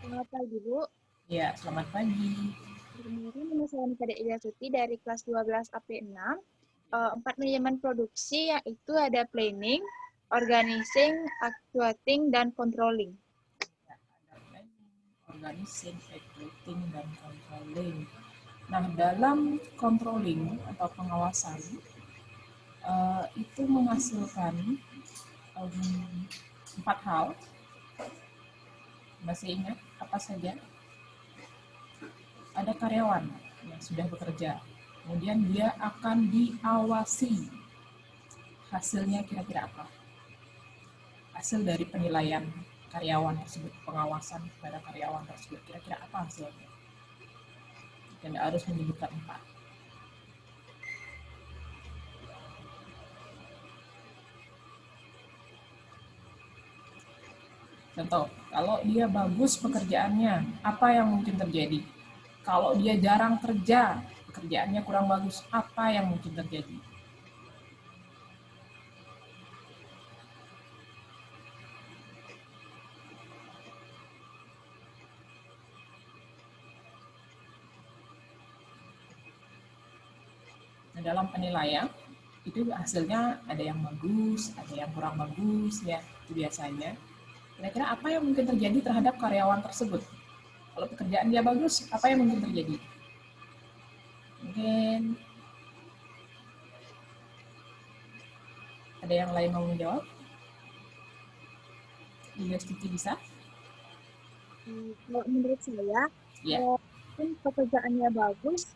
Selamat pagi, Bu. Ya, selamat pagi. Perkenalkan, nama saya Nika Ilya Suti dari kelas 12 AP6. 4 manajemen produksi yaitu ada planning, organizing, actuating, dan controlling. Ya, ada planning, organizing, actuating, dan controlling. Nah, dalam controlling atau pengawasan itu menghasilkan 4 hal. Masih ingat apa saja? Ada karyawan yang sudah bekerja, kemudian dia akan diawasi. Hasilnya kira-kira apa? Hasil dari penilaian karyawan tersebut, pengawasan kepada karyawan tersebut, kira-kira apa hasilnya? Dan harus menyebutkan 4. Contoh, kalau dia bagus pekerjaannya, apa yang mungkin terjadi? Kalau dia jarang kerja, pekerjaannya kurang bagus, apa yang mungkin terjadi? Nah, dalam penilaian, itu hasilnya ada yang bagus, ada yang kurang bagus, ya, itu biasanya. Kira-kira apa yang mungkin terjadi terhadap karyawan tersebut? Kalau pekerjaan dia bagus, apa yang mungkin terjadi? Mungkin ada yang lain mau menjawab? Titi bisa? Kalau menurut saya, Ya. walaupun pekerjaannya bagus,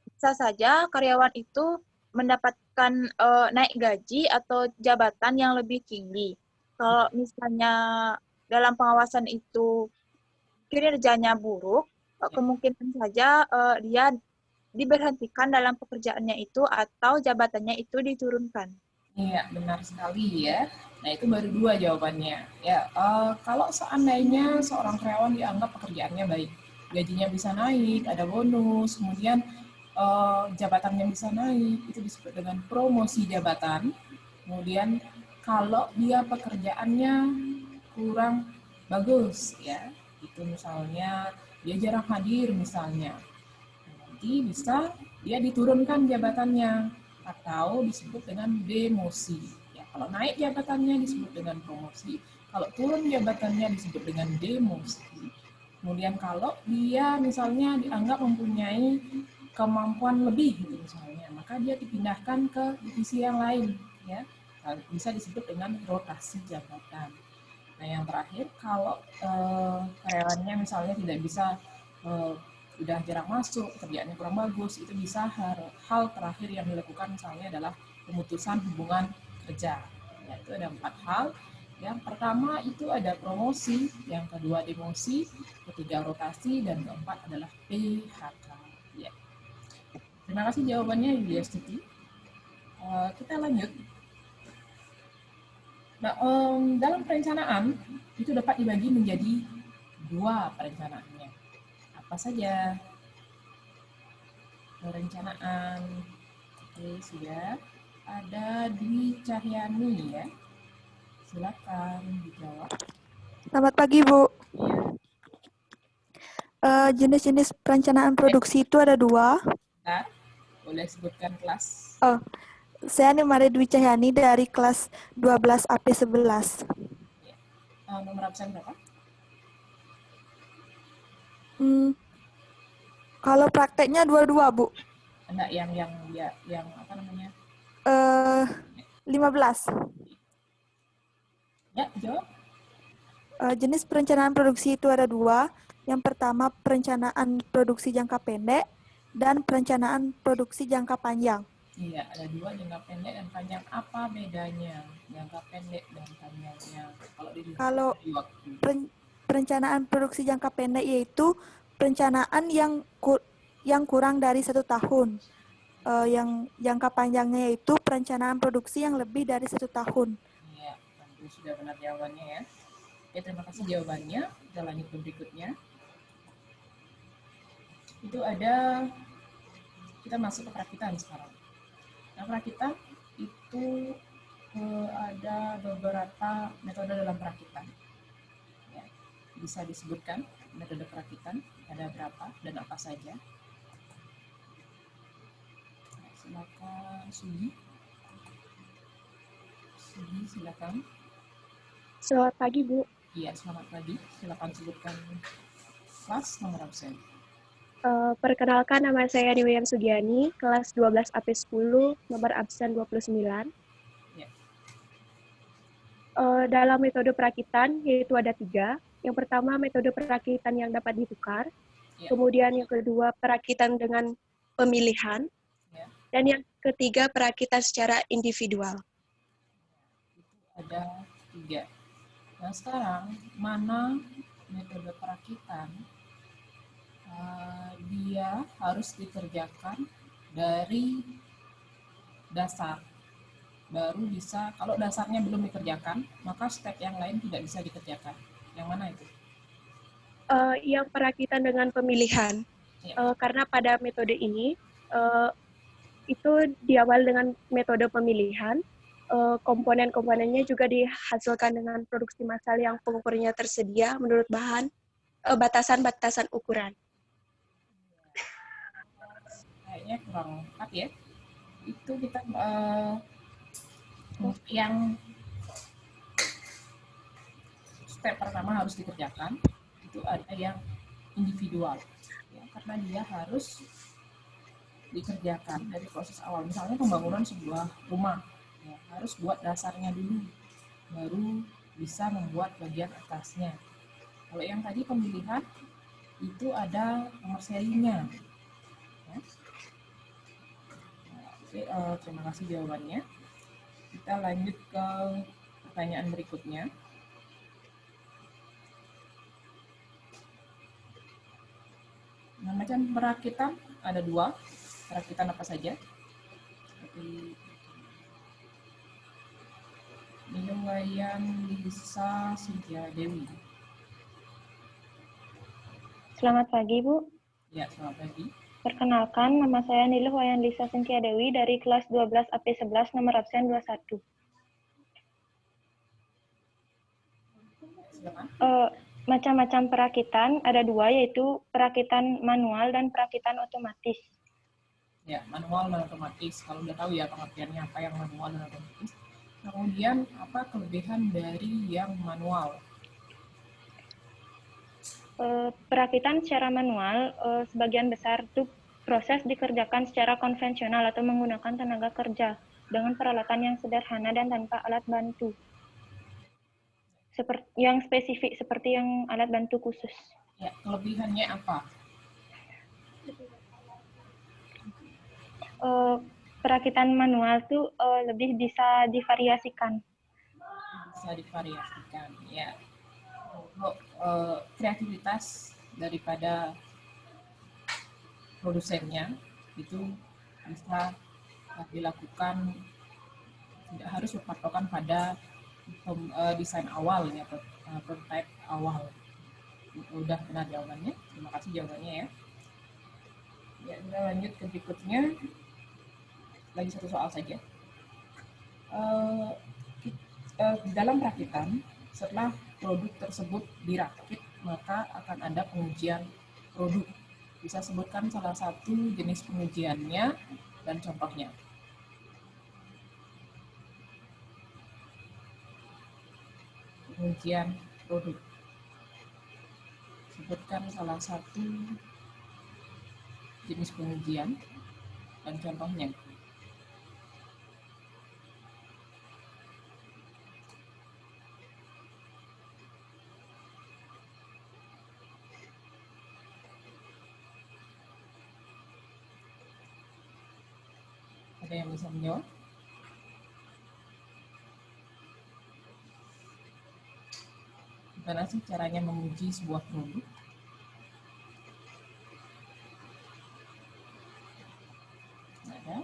bisa saja karyawan itu mendapatkan naik gaji atau jabatan yang lebih tinggi. Kalau misalnya dalam pengawasan itu kinerjanya buruk, kemungkinan saja dia diberhentikan dalam pekerjaannya itu atau jabatannya itu diturunkan. Iya, benar sekali ya. Nah, itu baru 2 jawabannya. Ya, kalau seandainya seorang karyawan dianggap pekerjaannya baik, gajinya bisa naik, ada bonus, kemudian jabatannya bisa naik, itu disebut dengan promosi jabatan. Kemudian kalau dia pekerjaannya kurang bagus, ya, itu misalnya dia jarang hadir misalnya, nanti bisa dia diturunkan jabatannya atau disebut dengan demosi. Ya, kalau naik jabatannya disebut dengan promosi, kalau turun jabatannya disebut dengan demosi. Kemudian kalau dia misalnya dianggap mempunyai kemampuan lebih gitu misalnya, maka dia dipindahkan ke divisi yang lain, ya. Bisa disebut dengan rotasi jabatan. Nah, yang terakhir, kalau karyawannya misalnya tidak bisa, udah jarang masuk, kerjaannya kurang bagus, itu bisa hal terakhir yang dilakukan misalnya adalah pemutusan hubungan kerja. Ya, itu ada 4 hal. Yang pertama itu ada promosi, yang kedua demosi, ketiga rotasi, dan keempat adalah PHK. Ya. Terima kasih jawabannya, Yulia Stuti. Kita lanjut. Nah, dalam perencanaan itu dapat dibagi menjadi 2 perencanaannya. Apa saja? Perencanaan. Oke, sudah. Ada Dwi Cahyani ya. Silakan dijawab. Selamat pagi, Bu. Ya. Jenis-jenis perencanaan produksi itu ada 2. Bentar, boleh sebutkan kelas? Saya Nimari Dwi Cahyani dari kelas 12 AP11. Ya. Nomor absen berapa? Kalau prakteknya 22, Bu. Enggak, yang apa namanya? 15. Ya, jawab. Jenis perencanaan produksi itu ada 2. Yang pertama perencanaan produksi jangka pendek dan perencanaan produksi jangka panjang. Iya, ada 2, jangka pendek dan panjang. Apa bedanya jangka pendek dan panjangnya? Kalau perencanaan produksi jangka pendek yaitu perencanaan yang kurang dari 1 tahun. Yang jangka panjangnya yaitu perencanaan produksi yang lebih dari 1 tahun. Iya. Itu sudah benar jawabannya ya. Oke, terima kasih jawabannya. Kita lanjut ke berikutnya. Itu ada, kita masuk ke perakitan sekarang. Nah, perakitan itu ada beberapa metode dalam perakitan. Ya, bisa disebutkan metode perakitan ada berapa dan apa saja. Nah, silakan Sugi. Sugi, silakan. Selamat pagi, Bu. Iya, selamat pagi. Silakan sebutkan kelas nomor absen. Perkenalkan, nama saya Niwian Sugiani, kelas 12 AP10, nomor absen 29. Ya. Dalam metode perakitan, yaitu ada 3. Yang pertama, metode perakitan yang dapat ditukar. Ya. Kemudian yang kedua, perakitan dengan pemilihan. Ya. Dan yang ketiga, perakitan secara individual. Itu ada 3. Nah, sekarang mana metode perakitan dia harus dikerjakan dari dasar, baru bisa. Kalau dasarnya belum dikerjakan, maka step yang lain tidak bisa dikerjakan. Yang mana itu? Yang perakitan dengan pemilihan. Ya. Karena pada metode ini, itu diawali dengan metode pemilihan. Komponen-komponennya juga dihasilkan dengan produksi massal yang pengukurnya tersedia menurut bahan batasan-batasan ukuran. Kayaknya kurang lengkap ya. Itu kita yang step pertama harus dikerjakan, itu ada yang individual ya, karena dia harus dikerjakan dari proses awal. Misalnya pembangunan sebuah rumah ya, harus buat dasarnya dulu, baru bisa membuat bagian atasnya. Kalau yang tadi pemilihan itu ada nomor serinya ya. Oke, terima kasih jawabannya. Kita lanjut ke pertanyaan berikutnya. Nah, macam perakitan ada 2. Perakitan apa saja? Seperti Niluwayan Lisa Cynthia Dewi. Selamat pagi, Bu. Ya, selamat pagi. Perkenalkan, nama saya Niluh Wayan Lisa Cynthia Dewi dari kelas 12 AP11 nomor absen 21. Silakan. Macam-macam perakitan ada 2, yaitu perakitan manual dan perakitan otomatis. Ya, manual dan otomatis. Kalau udah tahu ya pengertiannya apa yang manual dan otomatis. Kemudian apa kelebihan dari yang manual? Perakitan secara manual, sebagian besar itu proses dikerjakan secara konvensional atau menggunakan tenaga kerja dengan peralatan yang sederhana dan tanpa alat bantu. Seperti yang spesifik seperti yang alat bantu khusus. Ya, kelebihannya apa? Perakitan manual itu lebih bisa divariasikan. Bisa divariasikan, ya. Untuk kreativitas daripada produsennya itu bisa dilakukan, tidak harus berpatokan pada desain awal ya, prototype awal. Udah benar jawabannya. Terima kasih jawabannya ya. Ya, kita lanjut ke berikutnya. Lagi 1 soal saja. Di dalam perakitan, setelah produk tersebut dirakit, maka akan ada pengujian produk. Bisa sebutkan salah satu jenis pengujiannya dan contohnya. Pengujian produk. Sebutkan salah satu jenis pengujian dan contohnya. Ada yang bisa menjawab? Gimana sih caranya menguji sebuah produk? Ada?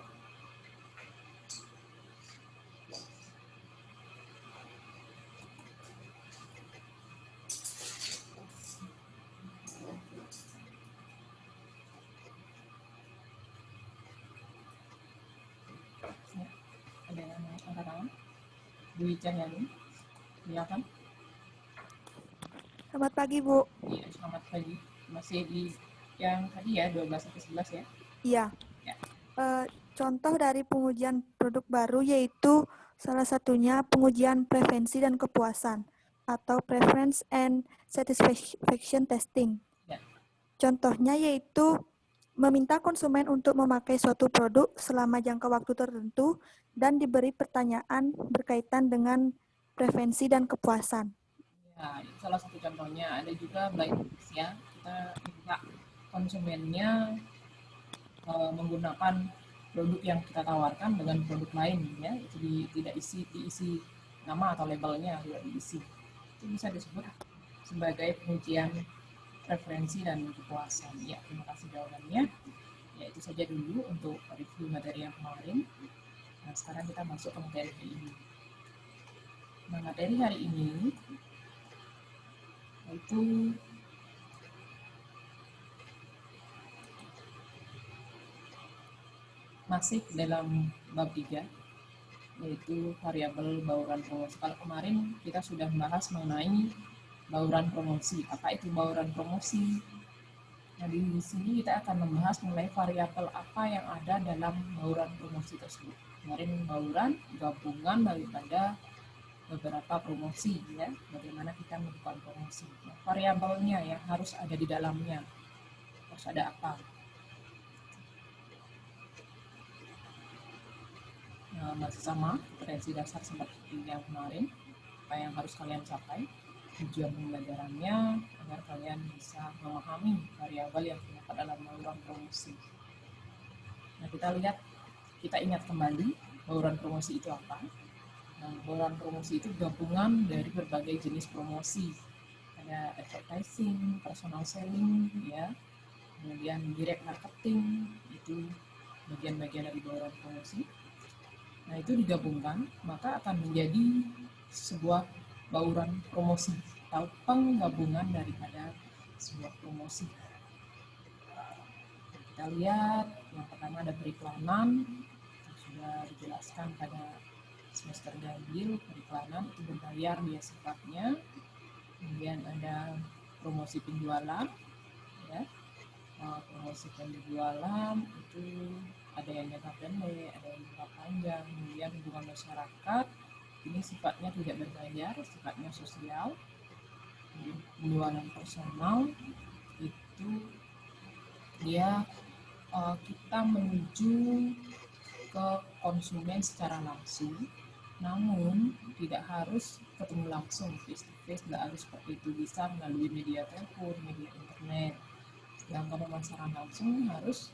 Dwi Cahyani. Silakan. Selamat pagi, Bu. Iya, selamat pagi. Masih di yang tadi ya, 12-11 ya? Iya. Ya. Contoh dari pengujian produk baru yaitu salah satunya pengujian preferensi dan kepuasan atau Preference and Satisfaction Testing. Ya. Contohnya yaitu meminta konsumen untuk memakai suatu produk selama jangka waktu tertentu dan diberi pertanyaan berkaitan dengan preferensi dan kepuasan. Ya, itu salah satu contohnya. Ada juga blind test ya. Kita minta konsumennya menggunakan produk yang kita tawarkan dengan produk lain ya. Itu tidak diisi nama atau labelnya, tidak diisi. Itu bisa disebut sebagai pengujian preferensi dan kepuasan. Ya, terima kasih jawabannya. Ya, itu saja dulu untuk review materi yang kemarin. Nah, sekarang kita masuk ke materi hari ini. Nah, materi hari ini itu masih dalam bab 3, yaitu variabel bauran promosi. Kalau kemarin kita sudah membahas mengenai bauran promosi. Apa itu bauran promosi? Nah, di sini kita akan membahas mengenai variabel apa yang ada dalam bauran promosi tersebut. Kemarin bauran gabungan daripada beberapa promosi ya, bagaimana kita melakukan promosi. Nah, variabelnya yang harus ada di dalamnya, harus ada apa? Nah, masih sama referensi dasar seperti yang kemarin. Apa yang harus kalian capai? Tujuan pembelajarannya agar kalian bisa memahami variabel yang terdapat dalam bauran promosi. Nah, kita ingat kembali bauran promosi itu apa? Nah, bauran promosi itu gabungan dari berbagai jenis promosi. Ada advertising, personal selling, ya, kemudian direct marketing, itu bagian-bagian dari bauran promosi. Nah, itu digabungkan, maka akan menjadi sebuah bauran promosi atau penggabungan daripada sebuah promosi. Kita lihat, yang pertama ada periklanan, yang sudah dijelaskan pada semester ganjil. Periklanan itu berbayar dia sifatnya. Kemudian ada promosi penjualan, ya. Promosi penjualan itu ada yang jangka pendek, ada yang jangka panjang. Kemudian hubungan masyarakat ini sifatnya tidak berbayar, sifatnya sosial. Penjualan personal itu dia kita menuju ke konsumen secara langsung, namun tidak harus ketemu langsung face to face, tidak harus seperti itu, bisa melalui media telepon, media internet. Sedangkan pemasaran langsung harus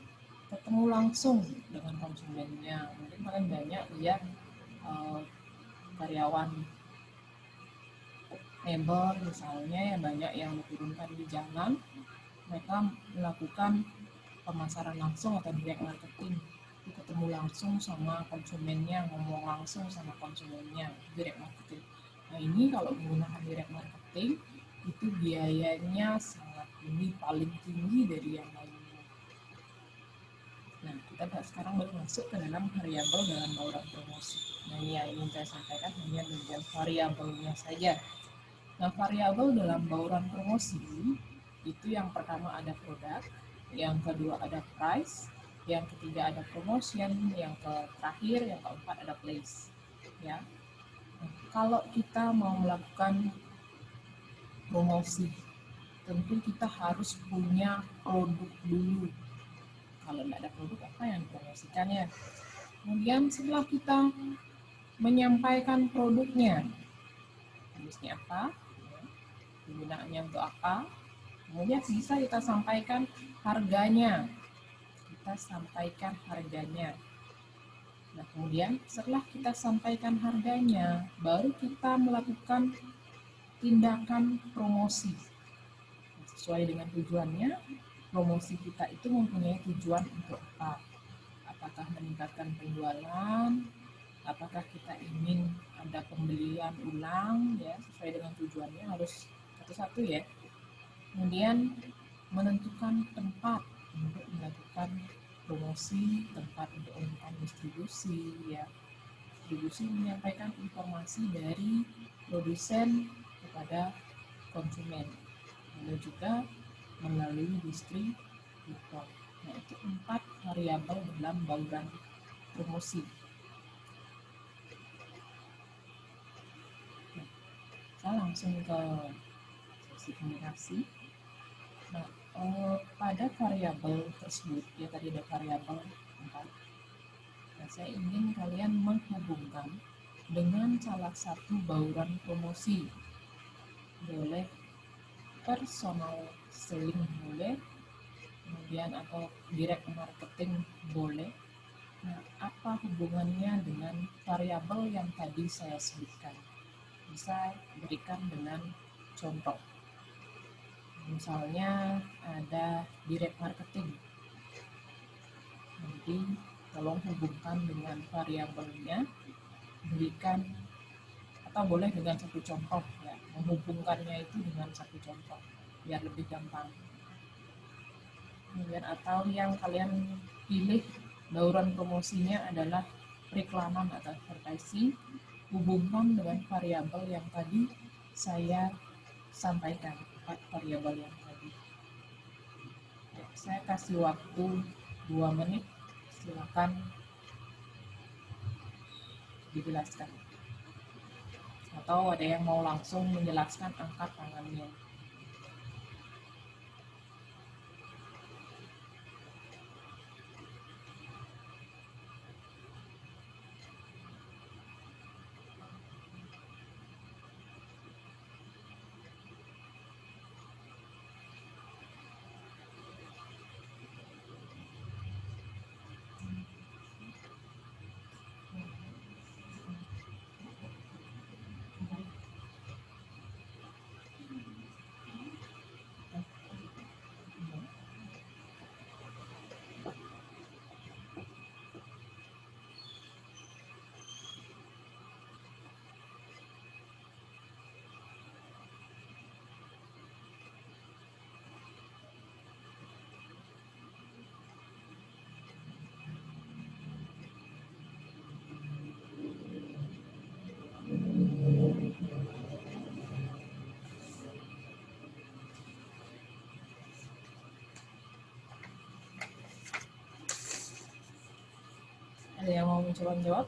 ketemu langsung dengan konsumennya. Mungkin kalian banyak lihat karyawan labor misalnya yang banyak yang diturunkan di jalan, mereka melakukan pemasaran langsung atau direct marketing, ketemu langsung sama konsumennya, ngomong langsung sama konsumennya, direct marketing. Nah, ini kalau menggunakan direct marketing itu biayanya sangat tinggi, paling tinggi dari yang lainnya. Nah, kita sekarang baru masuk ke dalam variabel dalam bauran promosi. Nah, ini yang ingin saya sampaikan hanya bagian variabelnya saja. Nah, variabel dalam bauran promosi itu yang pertama ada produk, yang kedua ada price, yang ketiga ada promotion, yang terakhir, yang keempat ada place. Ya, nah, kalau kita mau melakukan promosi, tentu kita harus punya produk dulu. Kalau tidak ada produk, apa yang dipromosikan ya? Kemudian setelah kita menyampaikan produknya, jenisnya apa, penggunaannya untuk apa, kemudian bisa kita sampaikan harganya. Nah, kemudian setelah kita sampaikan harganya, baru kita melakukan tindakan promosi. Sesuai dengan tujuannya, promosi kita itu mempunyai tujuan untuk apa? Apakah meningkatkan penjualan? Apakah kita ingin ada pembelian ulang? Ya, sesuai dengan tujuannya harus satu-satu ya. Kemudian menentukan tempat untuk melakukan promosi, tempat untuk melakukan distribusi, ya. distribusi menyampaikan informasi dari produsen kepada konsumen. Lalu juga melalui distributor. Nah, itu 4 variabel dalam bauran promosi. Nah, saya langsung ke sesi komunikasi. Nah, pada variabel tersebut, ya tadi ada variabel 4. Nah, saya ingin kalian menghubungkan dengan salah satu bauran promosi. Boleh personal selling boleh, kemudian atau direct marketing boleh. Nah, apa hubungannya dengan variabel yang tadi saya sebutkan? Bisa berikan dengan contoh. Misalnya ada direct marketing. Jadi, tolong hubungkan dengan variabelnya, berikan atau boleh dengan satu contoh ya, menghubungkannya itu dengan satu contoh biar lebih gampang. Kemudian atau yang kalian pilih bauran promosinya adalah periklanan atau advertising, hubungkan dengan variabel yang tadi saya sampaikan, 4 variabel yang tadi. Ya, saya kasih waktu 2 menit, silakan dijelaskan. Atau ada yang mau langsung menjelaskan, angkat tangannya. Ada yang mau mencoba menjawab?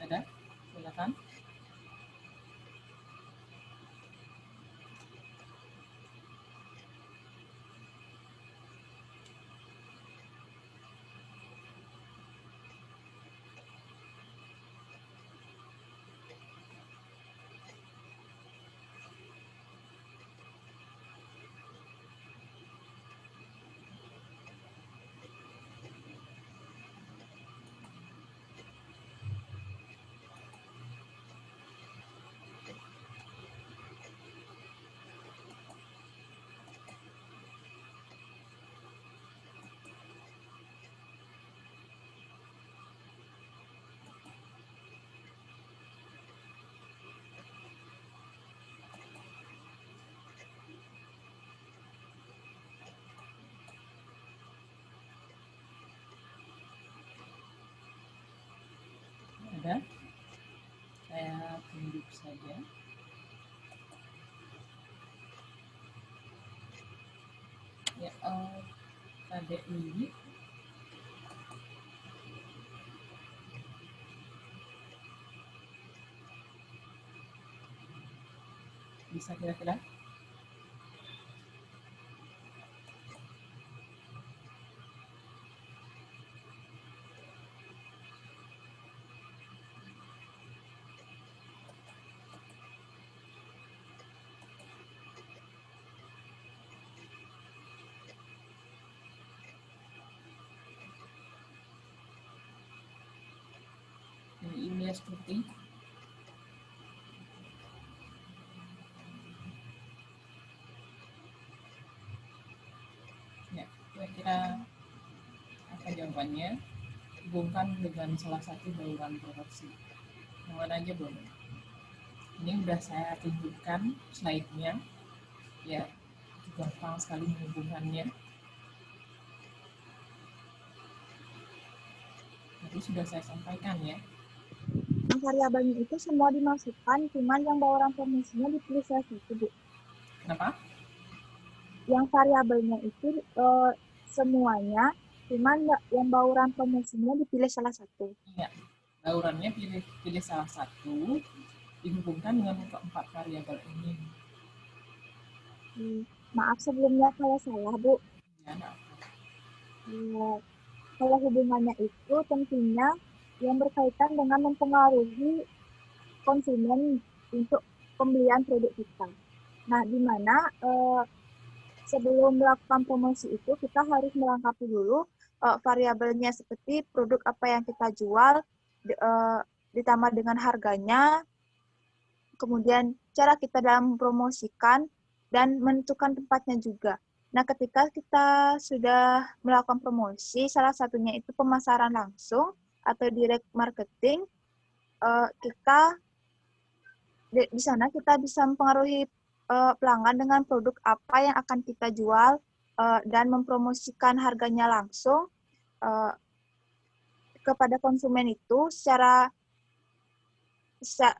Ada? Silakan. Ada? Saya tunjuk saja. Ya, Kadek Lili. Bisa kira-kira? Ilya Stuti. Ya, kira-kira apa jawabannya? Hubungkan dengan salah satu bauran proporsi. Yang mana aja boleh. Ini udah saya tunjukkan slide-nya. Ya, gampang sekali menghubungkannya. Tadi sudah saya sampaikan ya. Yang variabelnya itu semua dimasukkan, cuman yang bauran promosinya dipilih salah satu, Bu. Kenapa? Yang variabelnya itu semuanya, cuman yang bauran promosinya dipilih salah satu. Iya, baurannya pilih salah satu, dihubungkan dengan keempat variabel ini. Maaf sebelumnya kalau salah, Bu. Ya, nah. Kalau hubungannya itu tentunya yang berkaitan dengan mempengaruhi konsumen untuk pembelian produk kita. Nah, di mana sebelum melakukan promosi itu kita harus melengkapi dulu variabelnya seperti produk apa yang kita jual, ditambah dengan harganya, kemudian cara kita dalam mempromosikan, dan menentukan tempatnya juga. Nah, ketika kita sudah melakukan promosi, salah satunya itu pemasaran langsung atau direct marketing, kita di sana kita bisa mempengaruhi pelanggan dengan produk apa yang akan kita jual dan mempromosikan harganya langsung kepada konsumen itu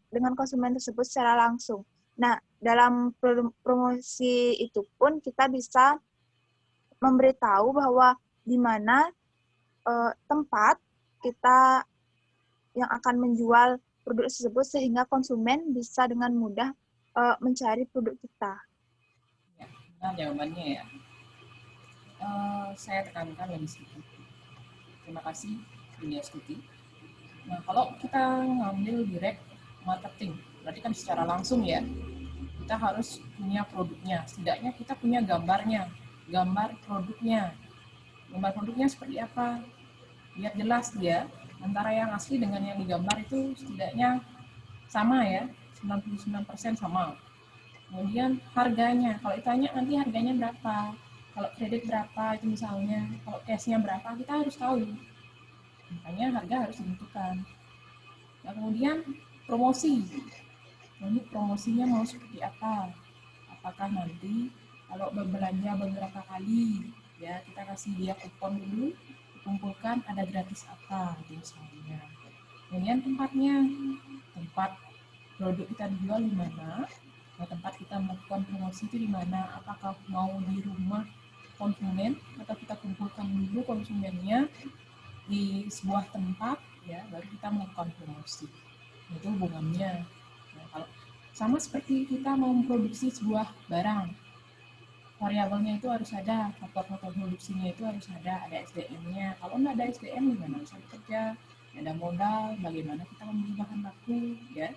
dengan konsumen tersebut secara langsung. Nah, dalam promosi itu pun kita bisa memberitahu bahwa di mana tempat kita yang akan menjual produk tersebut sehingga konsumen bisa dengan mudah mencari produk kita. Ya, nah jawabannya ya. Saya tekankan lagi sedikit. Terima kasih, Ilya Stuti. Nah, kalau kita ngambil direct marketing, berarti kan secara langsung ya, kita harus punya produknya. Setidaknya kita punya gambarnya, gambar produknya. Gambar produknya seperti apa? Biar jelas dia, antara yang asli dengan yang digambar itu setidaknya sama ya, 99% sama. Kemudian harganya, kalau ditanya nanti harganya berapa, kalau kredit berapa itu misalnya, kalau cashnya berapa, kita harus tahu. Makanya harga harus ditentukan. Nah, kemudian promosi. Ini promosinya mau seperti apa? Apakah nanti kalau berbelanja beberapa kali, ya kita kasih dia kupon dulu, dikumpulkan ada gratis apa, misalnya. Kemudian tempatnya, tempat produk kita dijual di mana, nah, tempat kita melakukan promosi itu di mana, apakah mau di rumah konsumen atau kita kumpulkan dulu konsumennya di sebuah tempat, ya baru kita melakukan promosi. Itu hubungannya. Nah, kalau sama seperti kita mau memproduksi sebuah barang, variabelnya itu harus ada, faktor-faktor produksinya itu harus ada SDM-nya. Kalau nggak ada SDM, gimana bisa bekerja? Nggak ada modal, bagaimana kita membeli bahan baku, ya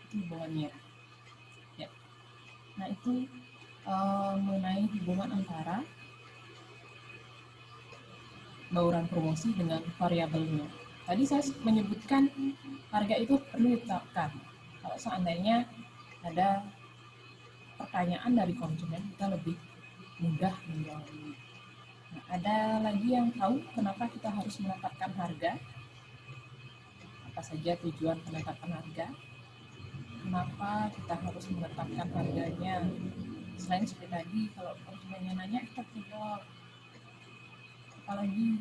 itu hubungannya. Ya. Nah itu mengenai hubungan antara bauran promosi dengan variabelnya. Tadi saya menyebutkan harga itu perlu ditetapkan. Kalau seandainya ada pertanyaan dari konsumen, kita lebih mudah menjawabnya. Nah, ada lagi yang tahu kenapa kita harus menetapkan harga? Apa saja tujuan penetapan harga? Kenapa kita harus menetapkan harganya? Selain seperti tadi, kalau konsumennya nanya, kita jawab. Apalagi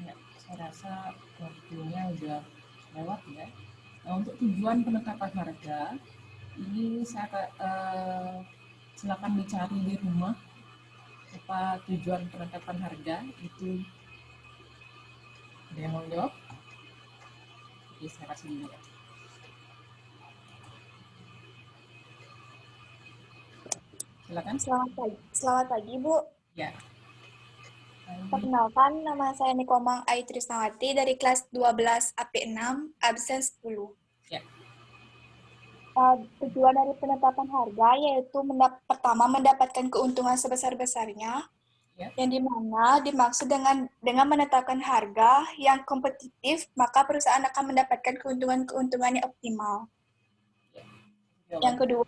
ya, saya rasa waktunya udah lewat ya. Nah, untuk tujuan penetapan harga, ini saya silakan dicari di rumah apa tujuan penetapan harga itu. Ada yang mau jawab? Oke, saya kasih dulu ya. Silakan. Selamat pagi, Bu. Ya. Perkenalkan, nama saya Nikomang Ai Trisnawati dari kelas 12 AP6, absen 10. Ya. tujuan dari penetapan harga yaitu pertama mendapatkan keuntungan sebesar-besarnya, yang dimana dimaksud dengan menetapkan harga yang kompetitif, maka perusahaan akan mendapatkan keuntungan yang optimal. Yang kedua,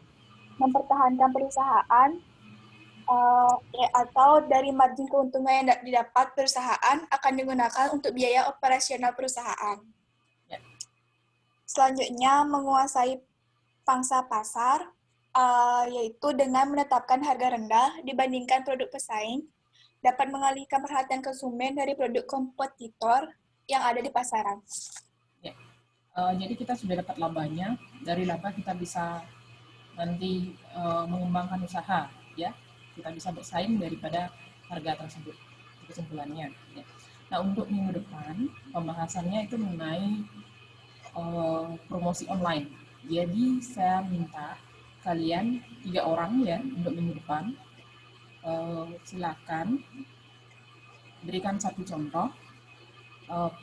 mempertahankan perusahaan atau dari margin keuntungan yang didapat perusahaan akan digunakan untuk biaya operasional perusahaan. Selanjutnya, menguasai pangsa pasar, yaitu dengan menetapkan harga rendah dibandingkan produk pesaing, dapat mengalihkan perhatian konsumen dari produk kompetitor yang ada di pasaran. Jadi kita sudah dapat labanya, dari laba kita bisa nanti mengembangkan usaha, ya. Kita bisa bersaing daripada harga tersebut, kesimpulannya. Ya. Nah, untuk minggu depan pembahasannya itu mengenai promosi online. Jadi saya minta kalian 3 orang ya untuk minggu depan. Silakan berikan satu contoh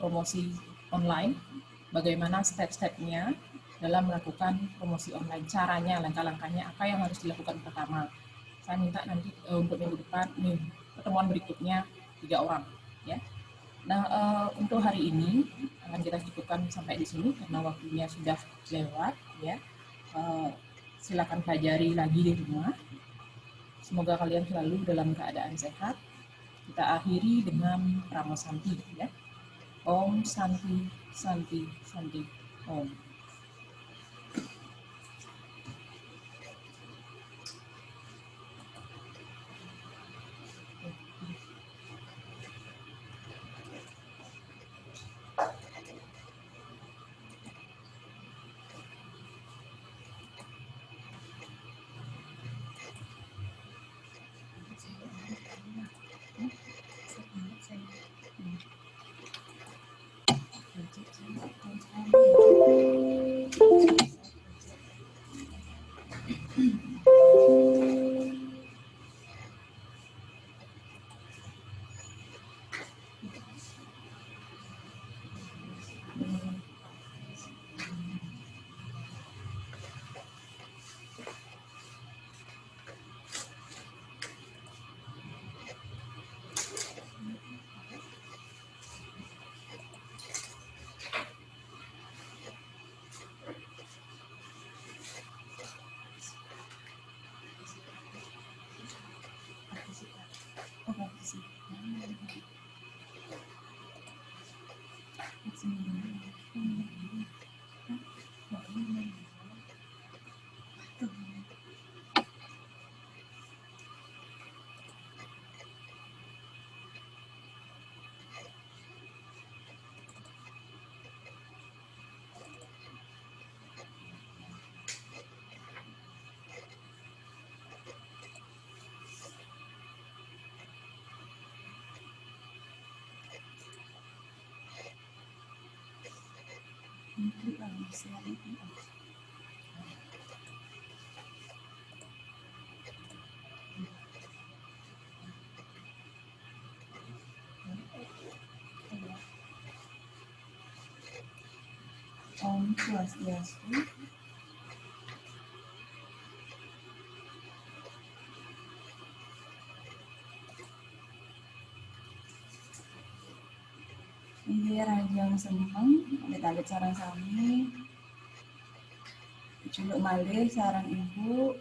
promosi online, bagaimana step-stepnya dalam melakukan promosi online, caranya, langkah-langkahnya, apa yang harus dilakukan pertama. Saya minta nanti untuk minggu depan, pertemuan berikutnya 3 orang, ya. Nah, untuk hari ini akan kita cukupkan sampai di sini karena waktunya sudah lewat, ya. Silakan pelajari lagi di rumah. Semoga kalian selalu dalam keadaan sehat. Kita akhiri dengan Prama Santi, ya. Om Santi, Santi, Santi, Om. Om Swastiastu. Inggih Rajang Sempeng, alit-alit sarang sami, culuk malih sarang ibu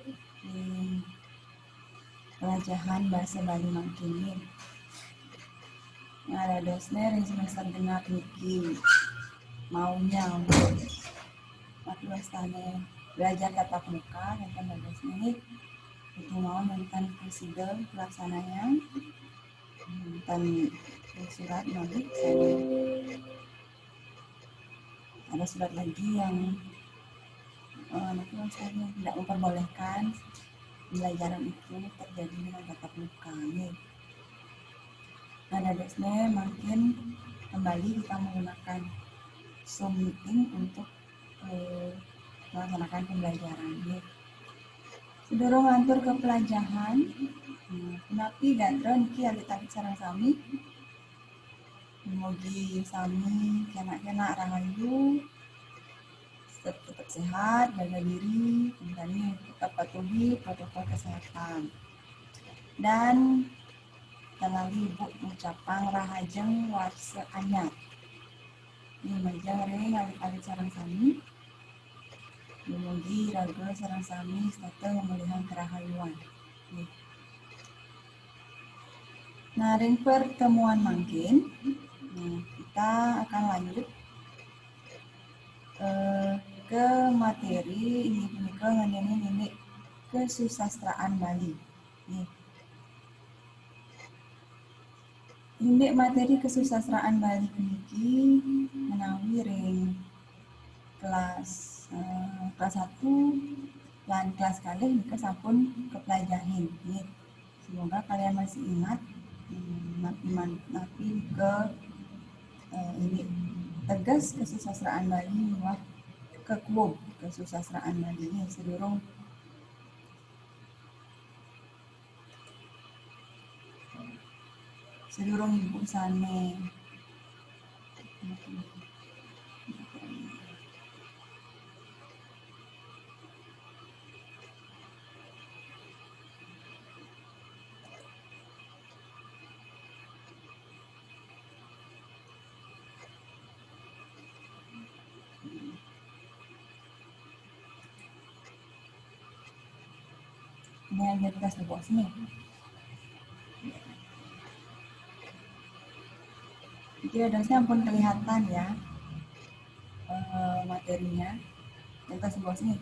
di pelajaran bahasa Bali mangkini. Ada dosner yang semester genap niki maunya waktu wastane belajar tatap muka yang kan dosner itu mau nonton prosedur pelaksananya nonton surat nanti ada surat lagi yang nanti misalnya tidak memperbolehkan pembelajaran itu terjadi dengan tatap muka. Ada desne makin kembali kita menggunakan Zoom meeting untuk melaksanakan pembelajaran. Sedorong lantur ke pelajaran, Napi dan niki alit-alit sarang sami. Mugi sami kena-kena rahayu tetap sehat, jaga diri, kemudian tetap patuhi protokol kesehatan. Dan tangali ibu mengucapkan rahajeng warsa anyar. Ini majang ring alit-alit sarang sami. Memuji raga sarang sami serta memulihan kerahayuan. Nah, ring pertemuan mangkin, kita akan lanjut ke materi ini kesusastraan Bali. Ini materi kesusastraan Bali ini menawi ring kelas 1 dan kelas kali ini sampun kepelajarin. Semoga kalian masih ingat napi ke ini tegas kesusastraan Bali wah kekuub kesusastraan Bali ini sedurung ibu sane ini yang jadi tes bos nih. Jadi dosnya pun kelihatan ya materinya yang tes bos nih.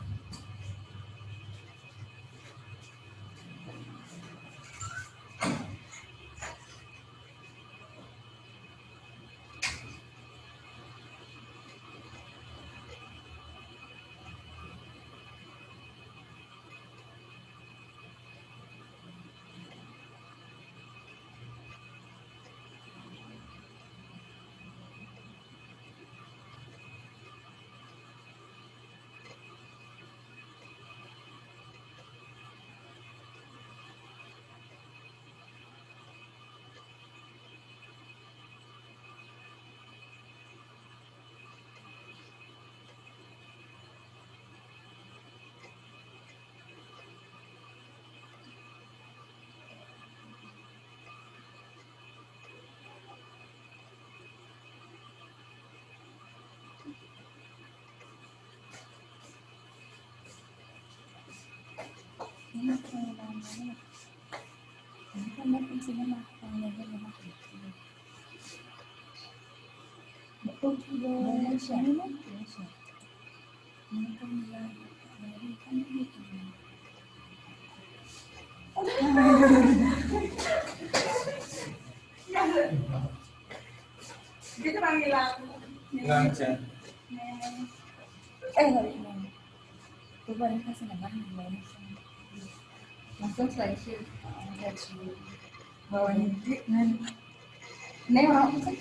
Ini kan isinya betul Indonesia ini kan kita panggilan langsung coba kasih nama langsung slideshow bawa nyuci ini orang apa sih?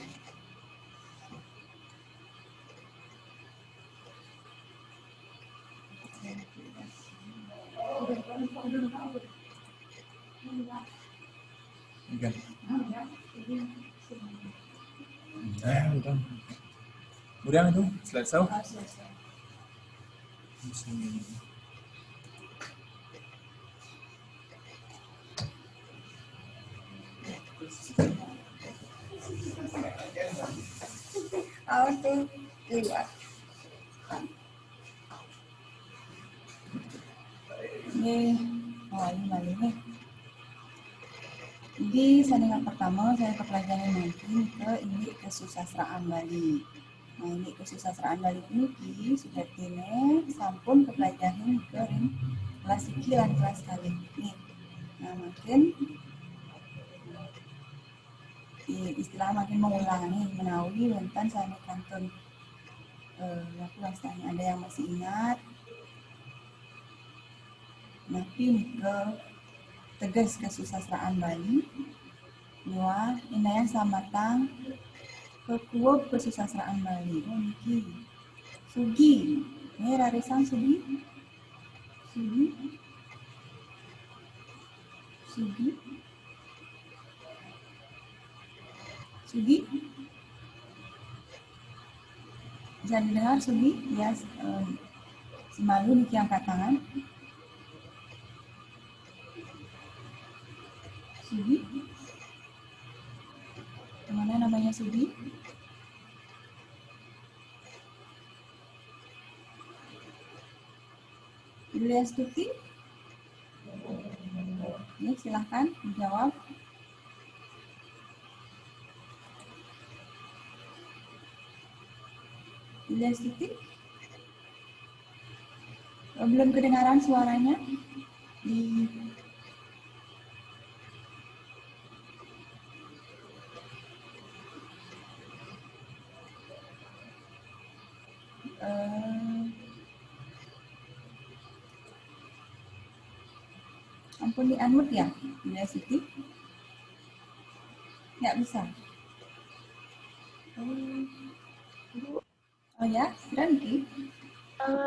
Udah itu selesai. Auto liwat. Ini nih. Di sandingan pertama saya kepelajaran nanti ke ini kesusastraan Bali. Nah ini kesusastraan Bali ini sudah ini sampun kepelajaran ke kelas iki dan kelas kali ini. Nah makin istilah makin mengulangi menawi wonten sami kantun aku rasanya ada yang masih ingat. Napi ke tegas kesusastraan Bali niwa inaya samatang kekuub kesusastraan Bali. Oh niki Sugi ini rarisan Sugi bisa didengar Sugi ya. Si Malu Niki angkat tangan. Sugi. Mana namanya Sugi? Julia Stuti. Ini silahkan dijawab. Julia Stuti. Belum kedengaran suaranya di ampun di unmute ya, Julia Siti? Nggak bisa. Oh ya, Ranki?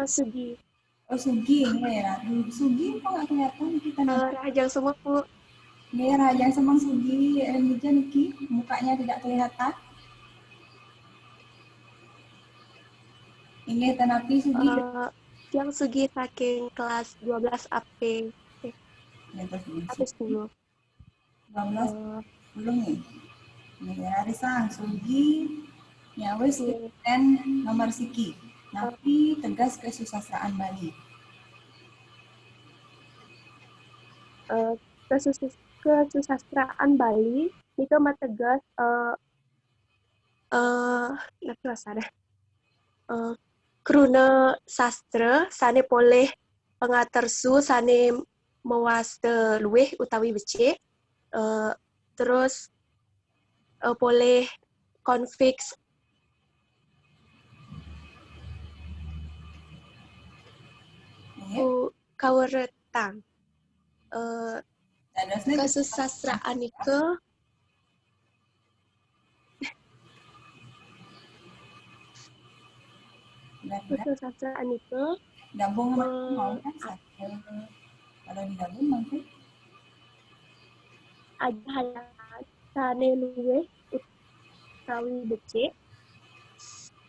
Sugi. Oh Sugi, ya. Sugi kok nggak kelihatan kita? Rahajang semua Bu. Ini Rahajang Semang Sugi, Remija Niki, mukanya tidak kelihatan. Ini tenapi Sugi. Yang Sugi saking kelas 12 AP. AP 10. 12 belum nih. Ini Arisang Sugi, ya wis dan nomor Siki. Napi tegas kesusastraan Bali. Kesusastraan Bali itu mategas kruna sastra sane poleh pengatersu sane mewaste luweh utawi becik terus poleh konfiks kaweretang kesusastraan itu kesusastraan itu gabung mau kan kalau digabung nanti ada halangan sane luweh utawi becik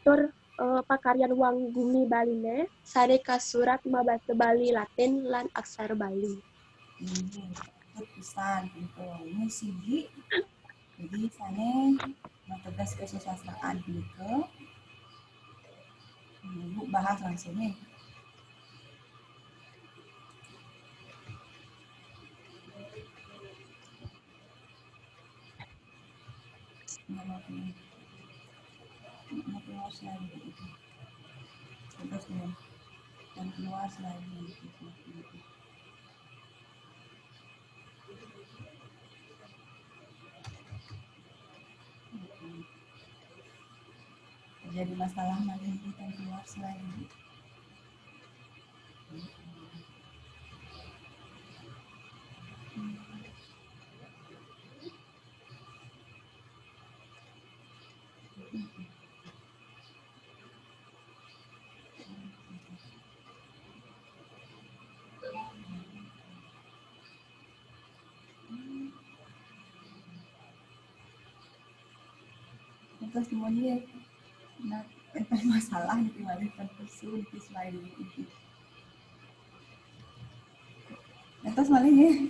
tur pakaryan wang bumi Baline sane kasurat mabasa Bali Latin lan aksara Bali. Pesan gitu. Ini Sigi. Jadi sane mategas kesusastraan gitu. Ibu bahas langsung nih. Keluar lagi itu. Terus nih. Dan keluar lagi itu. Jadi masalah lagi kita keluar lagi. Terus kemudian nah, masalah di mana tersusun di slide ini. Terus malingnya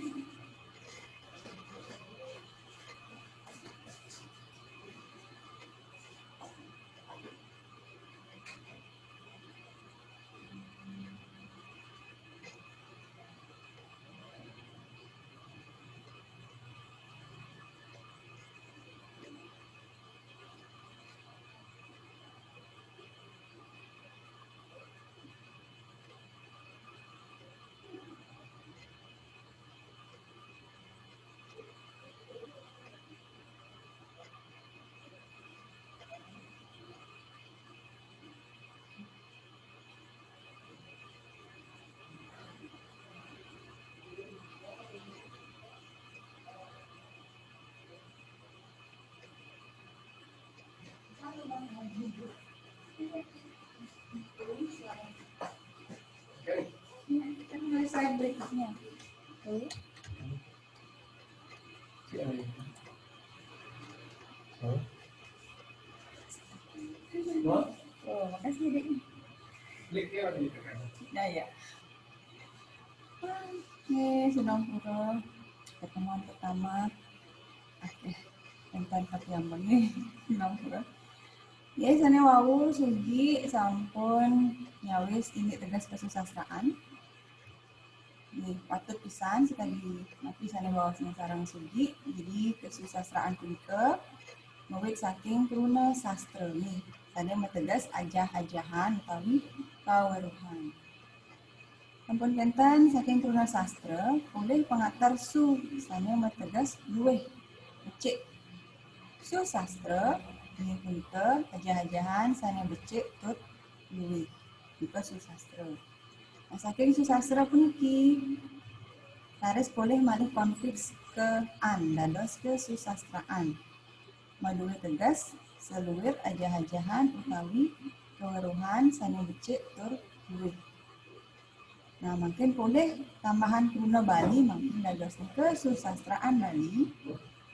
slide berikutnya. Oh, makasih deh. Nah ya. Oke, sedang pura pertemuan pertama. Oke, tentang yang bagi sedang pura. Ya, sana wau sugi sampun nyawis ini tegas kesusastraan. Ini patut pisan sekali nanti sana wau sarang sugi. Jadi kesusastraan punika ngawit saking turuna sastra nih. Sana metegas ajah-ajahan utawi kaweruhan. Sampun kenten saking turuna sastra, boleh pengatar su sana metegas luweh becik. Su sastra ini punika ajah-ajahan sana becik tut luweh. Punika su sastra. Nah, saking su sastra puniki taris boleh malih konfiks ke an dados ke susastraan. Maduwe tegas seluwir ajah-ajahan utawi keweruhan sana becik tur luwih. Nah, makin boleh tambahan kuna Bali makin dados ke susastraan Bali.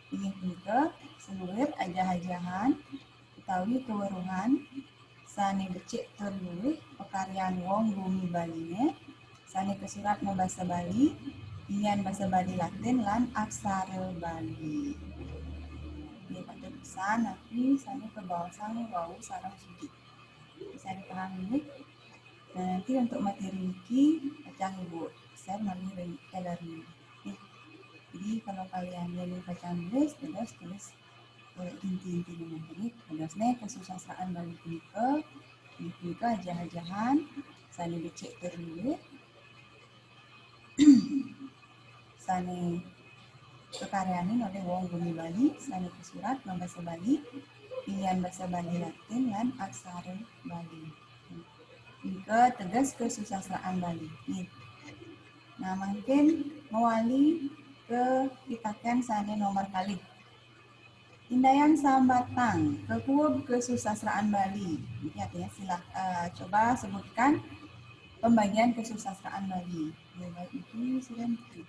Ini punika seluwir ajah-ajahan utawi keweruhan sane becik tur luwih pekaryaan wong bumi Baline sane kesurat basa Bali, ian basa Bali Latin lan aksara Bali. Ini pada pesan tapi sane kebawasan wau sarang sugi. Bisa dipahami ini. Nah, nanti untuk materi ini pecah ibu share melalui e-learning. Jadi kalau kalian yang baca tulis inti-inti materi, tulisnya kesusastraan Bali punika ajah-ajahan sane becik terluwih sane kekaryanin oleh wong bumi Bali sane kesurat basa Bali, ian basa Bali Latin lan aksara Bali. Juga tegas kesusastraan Bali. Nih. Nah, mungkin mewali ke pitaken sane nomor kali. Indayan sambatang kekuub kesusastraan Bali. Ini artinya coba sebutkan pembagian kesusastraan Bali. Ya, baik itu sudah itu.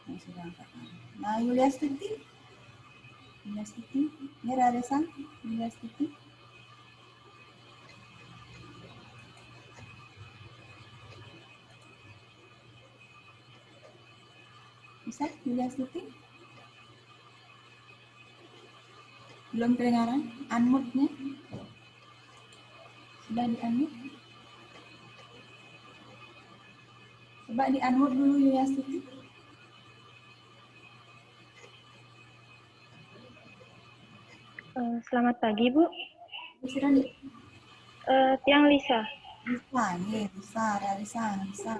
Yang sudah angkatan. Nah, Yuliastuti. Ini Raresan. Yuliastuti. Bisa Yuliastuti? Belum kedengaran? Unmute-nya? Sudah di-unmute? Coba di-unmute dulu Yuliastuti. Selamat pagi, Bu. Sudah di Tiang Lisa. Lisa, nih, Lisa.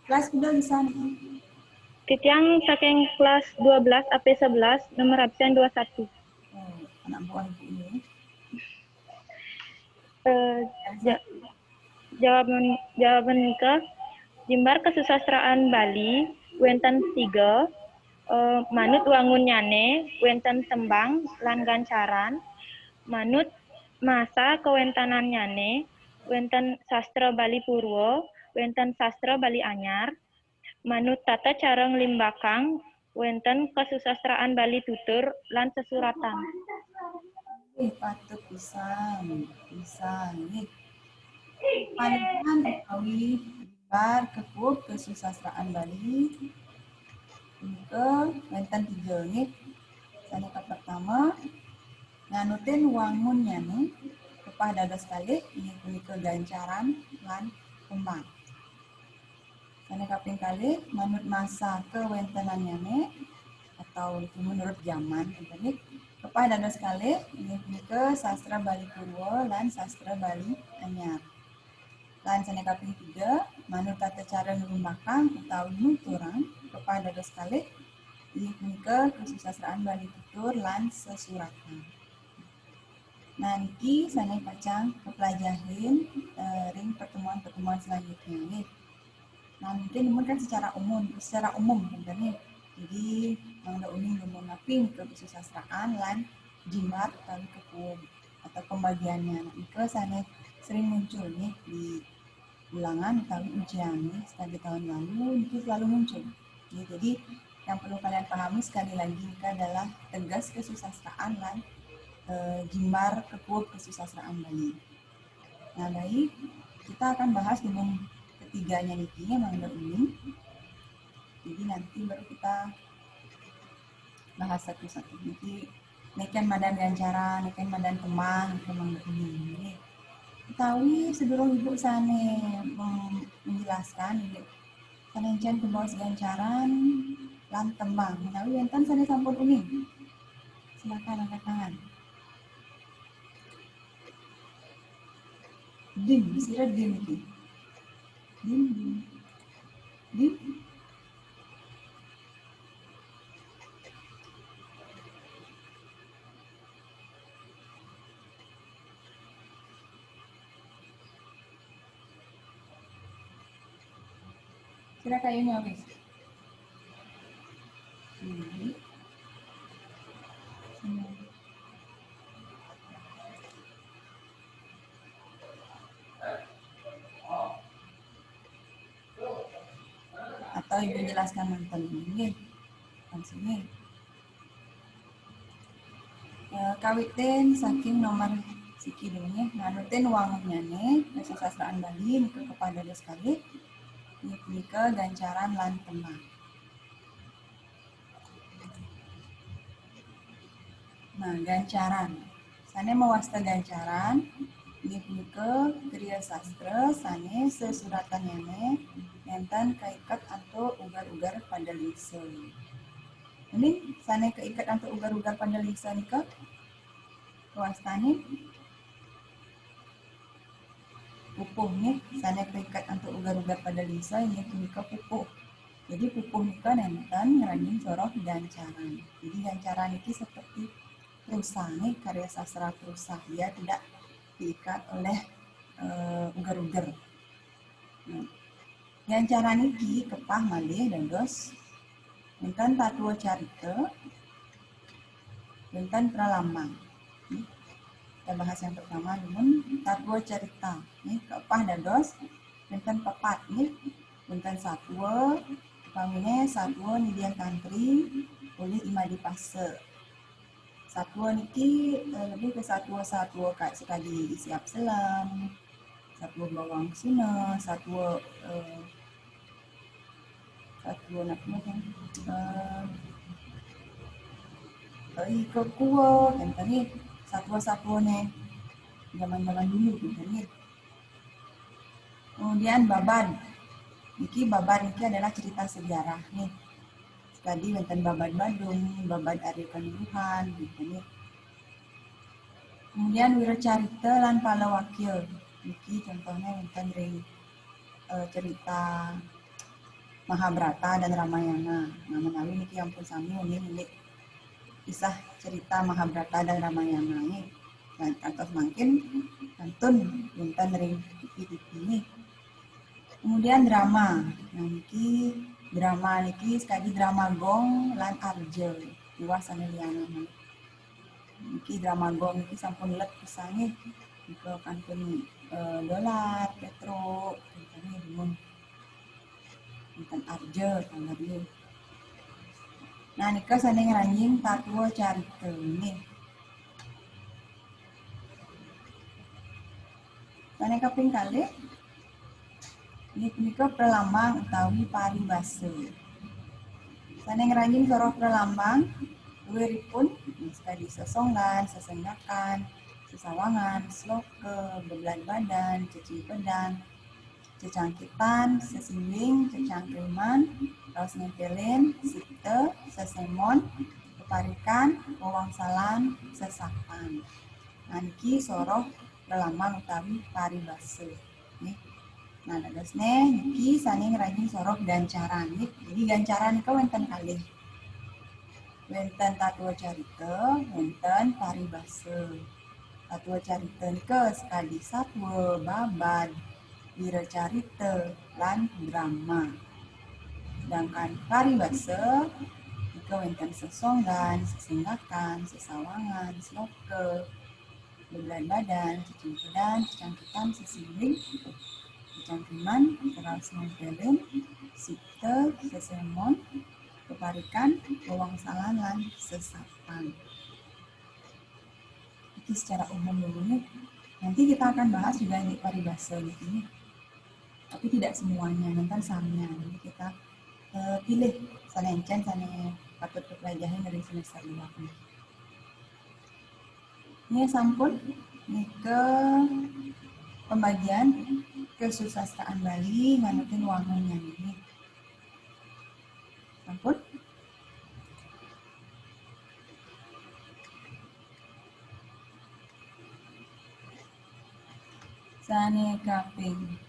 Kelas udah Lisa nih. Titiang saking kelas 12 AP 11 nomor absen 21. Anak buah ibu ini. Jawaban nikah jimbar kesusastraan Bali wenten 3 manut wangun nyane wenten tembang lan gancaran manut masa kewentanan nyane wenten sastra Bali Purwo wenten sastra Bali Anyar manut tata cara ngelimbakang wenten kesusastraan Bali tutur lan sesuratan. Patut bisa nih. Palihan utawi bar kekuub kesusastraan Bali ke wenten 3 nih. Sanika pertama nganutin wangun nyane kepah dados kalih ini punika gancaran lan kembang. Sanika kaping kalih manut masa kewentenan nyane atau itu menurut zaman internet kepah dados kalih ini punika sastra Bali Purwo lan sastra Bali Anyar. Lan sanika kaping 3 manut tata cara ngelumbakang utawi nuturan kepah dados kalih ini punika kesusastraan Bali tutur lan sesuratan. Nah, niki sana pacang kepelajarin ring pertemuan-pertemuan selanjutnya nih. Nah, mungkin ini kan secara umum sebenarnya. Jadi, mangga uning ngomongin ke kesusastraan lan jimat kali kekuub atau pembagiannya. Nah, itu sana sering muncul nih di ulangan atau ujian nih sekali tahun lalu itu selalu muncul. Jadi, yang perlu kalian pahami sekali lagi ini adalah tegas kesusastraan lan jimbar kekuub kesusastraan Bali. Nah, baik, kita akan bahas dengan ketiganya niki mangga ini. Jadi nanti baru kita bahas satu-satu. Niki neken madan gancaran, neken madan kemang, kemang ini. Tahu sebelum ibu sane menjelaskan ini sanencen kebos gancaran lan tembang. Menawi enten sane sampun uning. Silakan angkat tangan. Dim, sira dim iki. Dim. Sira kayunya wis. Atau ibu jelaskan mantan ini langsungnya. Kawitin saking nomor siki dulunya nganutin wangunnya nih bahasa sastraan Bali nika kepada sekali nika gancaran lan tembang. Nah, gancaran sane mewasta gancaran nika kriya sastra sane sesuratannya nenten kaikat atau ugar-ugar pada lisan. Ini sane keikat atau ugar-ugar pada lisan nika wastane pupuh nih, sane keikat atau ugar-ugar pada lisan nika pupuh. Jadi pupuh nika nenten ngeranjing soroh gancaran. Jadi gancaran ini seperti prusa nih, karya sastra prusa, dia tidak diikat oleh ugar-ugar. Nah, gancaran ini kepah malih dados enten tatua carita, enten pralambang. Kita bahas yang pertama dulu, tatua carita. Nih kepah dados enten papat nih, enten satwa, pamine satwa nidian tantri oleh Imadipasa. Satwa niki lebih ke satwa-satwa kayak sekali siap selam, satwa bawang suna, satwa iko kuo, kan tadi satwa-satwa nih zaman-zaman dulu kan tadi. Kemudian baban, niki adalah cerita sejarah nih. Tadi wonten babad Badung, babad Ari Kanduhan, gitu nih. Kemudian wiracarita lan palawakil, niki contohnya wonten ring cerita Mahabharata dan Ramayana. Nah, menawi niki ampun sami ini kisah cerita Mahabharata dan Ramayana ini. Dan atau makin kantun wonten ring TV ini. Kemudian drama. Nah, niki drama niki sekali drama gong lan arja luasane liyana. Niki drama gong niki sampun let pisange nika kantun dolar, petro, kantune dimun. Enten arja tanggapi. Nah, nika sane ngranjing tatua carita nih. Sane kaping kalih nika pralambang utawi paribasa. Sane ngranjing soroh pralambang luwiripun sekali sesonggan, sesenggakan, sesawangan, sloka, bebelan badan, ceci pedang, cecangkitan, sesimbing, cecangkriman, raos nempelin, sipte, sesemon, keparikan, wawangsalan, sesapan. Nah, niki soroh pralambang utawi paribasa. Nih. Nah, dadosne niki sane ngranjing soroh gancaran. Jadi gancaran nika wonten kalih. Wonten tatua carita, wonten paribasa. Tatua carita nika sekali satwa, babad, wiracarita, lan drama. Sedangkan paribasa nika wonten sesonggan, sesenggakan, sesawangan, sloka, bebelan badan, cacing pedang, cecangkitan, sesimbing, cangkriman, raos nempelin, sipte, sesemon, keparikan, wawangsalan lan sesapan. Ini secara umum dulu nih. Nanti kita akan bahas juga di paribasa ini, tapi tidak semuanya, nanti samnya. Jadi kita pilih sana encen, sana patut dipelajari dari semester 2. Ini sampun ini ke pembagian kesusastraan Bali nganutin wangunnya ini. Sampun. Sane kaping.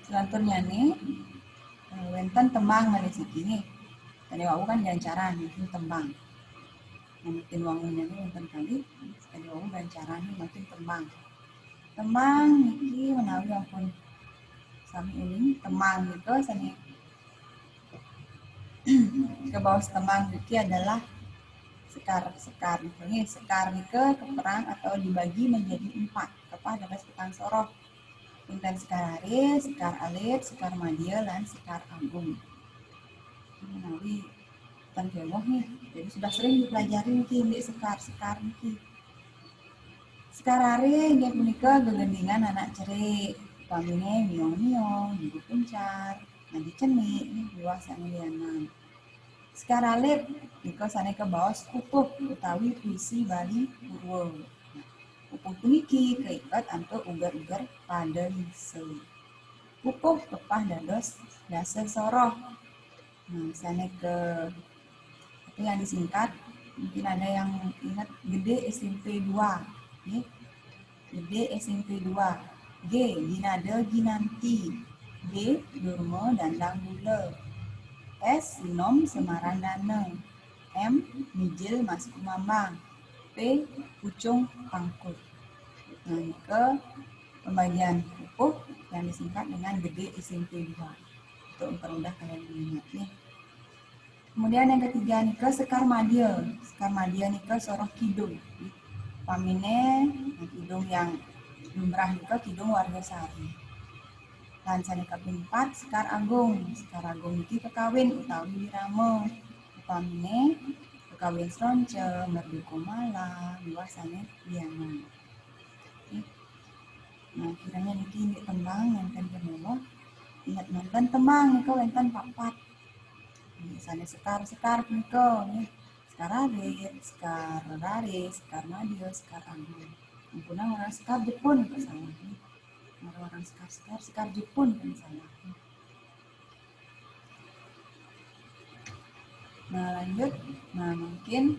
Selanturnya nih, wenten tembang dari sini nih. Tadi wau kan gancaran, ini tembang. Nganutin wangunnya nih wenten kali. Tadi wau gancaran nih makin tembang. Tembang niki menawi ampun sami uling tembang gitu sani ke bawah tembang niki adalah sekar nih sekar nike keperang atau dibagi menjadi 4 kepada dapat petang soroh pinten sekar arit, sekar alit, sekar madya dan sekar agung. Menawi tan kemoh nih jadi sudah sering dipelajari niki di sekar niki. Sekar arit nggih punika gegendingan anak cerik pamine miong-miong, ibu pencar, nadi cenik nih luasan lianan. Sekar alit nika sane ke bawah pupuh utawi puisi Bali Purwo. Pupuh puniki keikat antuk ugar-ugar pada lise. Pupuh kepah dados dasar soroh. Nah, sane ke itu yang disingkat mungkin ada yang ingat gede SMP 2. Nih. Gede SMP 2. G ginada ginanti. D durma dandang bula. S sinom semaran dana. M mijil mas kumambang. P pucung pangkut. Nah, ini ke pembagian pupuh yang disingkat dengan gede SMP 2. Untuk mempermudah kalian mengingat nih. Kemudian yang ketiga nih ke sekar madya. Sekar madya nih ke soroh kidung. Pamine kidung yang lumrah nih ke kidung warga sari. Lan sane kaping 4 sekar agung. Sekar agung iki kekawin utawi wirama. Upamine kekawin sronce, merdu komala, luasane liana. Nah, kiranya niki tembang wonten kemono. Ingat wonten tembang nika wonten 4. Sane sekar punika nggih. Sekar arit, sekar rare, sekar madya, sekar agung. Ampuna orang sekar Jepun kesalahan. Orang sekar Jepun kan salah. Nah, lanjut. Nah, mungkin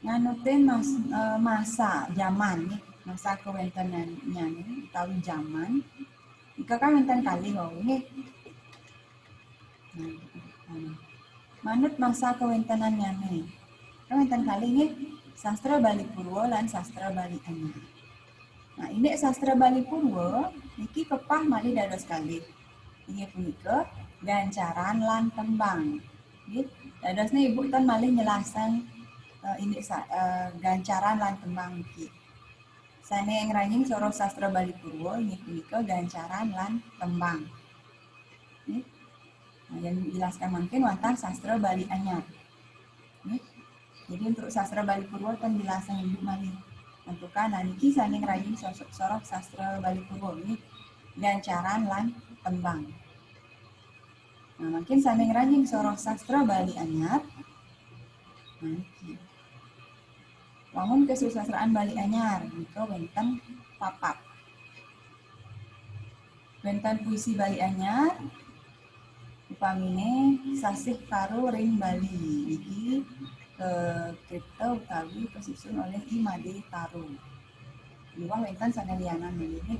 nganutin masa zaman nih, masa kewentenannya nih, utawi zaman. Ika kan wenten kali wau nih. Manut masa kewentenannya nih. Kan wenten kali nih sastra Bali Purwo lan sastra Bali Anyar. Nah, ini sastra Bali Purwo niki kepah malih dados kalih. Inggih punika gancaran lan tembang. Nggih, dadosna Ibu tan malih nyelasan ini gancaran lan tembang niki. Sane ngranying soro sastra Bali Purwo inggih punika gancaran lan tembang. Nggih. Nah, yang dijelaskan mungkin wonten sastra Bali Anyar. Nggih. Jadi untuk sastra Bali Purwo tan jelasan Ibu malih. Tentukan niki sane ngranying sorok sastra Bali Purwo ini gancaran lan tembang. Nah, mungkin sane ngranying sorok sastra Bali Anyar. Nah, niki. Wangun kesusastraan Bali Anyar nika wonten 4. Wonten puisi Bali Anyar upamine sasih karo ring Bali iki kripto utawi kasusun oleh I Made Taro. Liwah wonten sanelianan ini.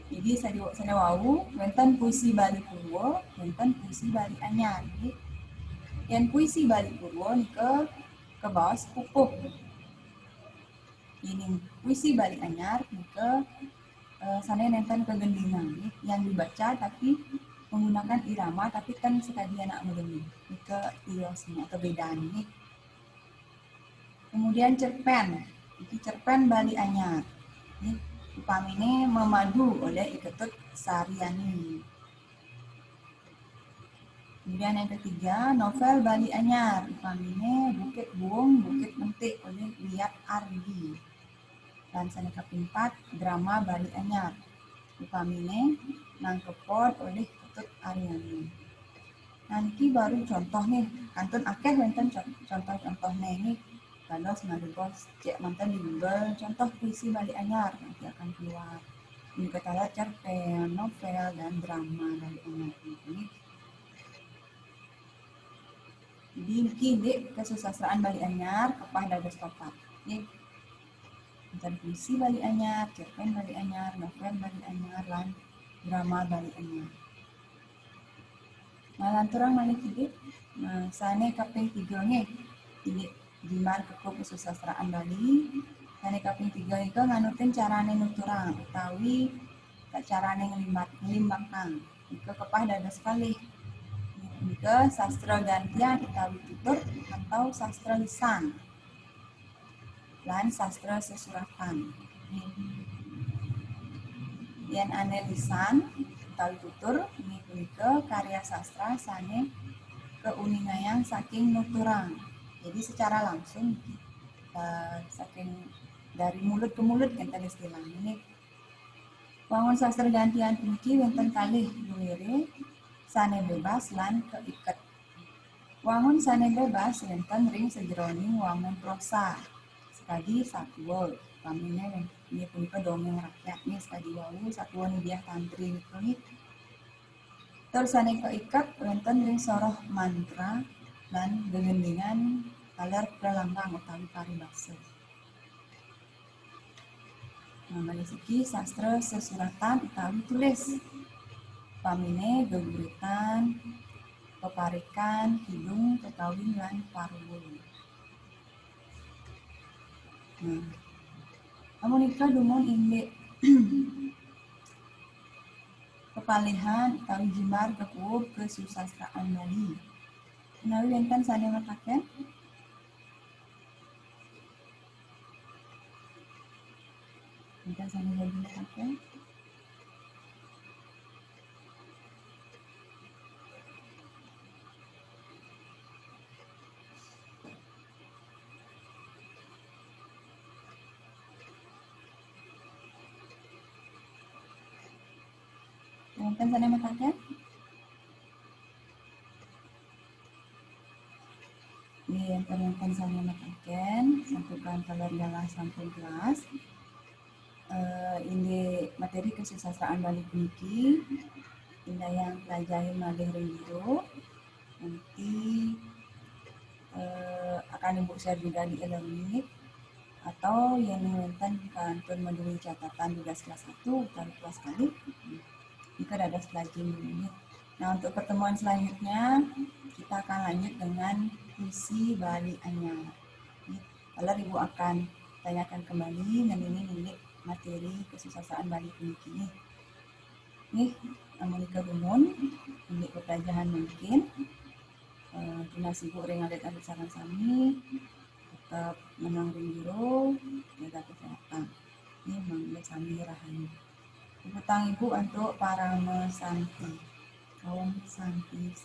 Jadi sana wau wonten puisi Bali Purwo, wonten puisi Bali Anyar. Yang puisi Bali Purwo nika ke bawah pupuh. Ini puisi Bali Anyar nika sana nenten kegendingan yang dibaca tapi menggunakan irama tapi kan sekali anak melulu ke iosnya atau bedaan ini. Kemudian cerpen, ini cerpen Bali Anyar. Ini upamine memadu oleh Iketut Saryani. Kemudian yang ketiga, novel Bali Anyar, upamine Bukit Buung, Bukit Mentik oleh Wiyat Ardi. Dan yang keempat, drama Bali Anyar, upamine Nang Kepot oleh Ketut Aryani. Nanti baru contoh nih, kantun akeh wonten contoh-contohnya ini. Kalau bos cek mantan di Google, contoh puisi Bali Anyar nanti akan keluar. Ini kata cerpen, novel, dan drama Bali Anyar ini. Jadi kini kesusastraan Bali Anyar kepah dados papat. Mantan puisi Bali Anyar, cerpen Bali Anyar, novel Bali Anyar, dan drama Bali Anyar. Nah, lanturang malih kini, sane kaping 3 nih, ini Jimar Kekup Kesusastraan Bali. Sane kaping 3 itu nganutin carane nuturang, utawi carane ngelimbangkang. Itu kepah dados kalih. Nika sastra gantian utawi tutur atau sastra lisan lan sastra sesuratan. Yen ane lisan utawi tutur ini punika karya sastra sane keuningayang saking nuturang. Jadi secara langsung saking dari mulut ke mulut enten istilah ini. Wangun sastra gantian puniki wonten kalih luwire sane bebas lan keiket. Wangun sane bebas wonten ring sejroning wangun prosa. Sekadi satwa, pamine ini punika dongeng rakyat nih sekadi wau satwa nidiah tantri nih. Terus sane keiket wonten ring soroh mantra lan gegendingan kaler pralambang utawi paribasa. Nah, siki sastra sesuratan utawi tulis. Pamine geguritan, peparikan, hidung, kekawin, lan paruwul. Nah, amonika dumon indek kepalihan utawi Jimar Kekup Kesusastraan Bali. Menawi wonten sane mataken wonten sane bagi mataken. Wonten sane mataken? Wonten sane mataken sampun kaler sampun kelas. Ini materi kesusastraan Bali puniki indah yang pelajarin malih ringgiro nanti akan ibu share juga di e-learning atau yang wonten kantun modul catatan tugas kelas 1 utawi kelas kali jika ada pelajari ini. Nah, untuk pertemuan selanjutnya kita akan lanjut dengan puisi Bali Anyar. Kalau ibu akan tanyakan kembali dan ini materi kesusastraan Bali puniki nih Monika Dumon ini pelajaran mungkin tuna sibuk ring alit-alit saran sami tetap menang ringgiro jaga kesehatan ini manggil sami rahayu hutang ibu untuk para mesanti kaum santi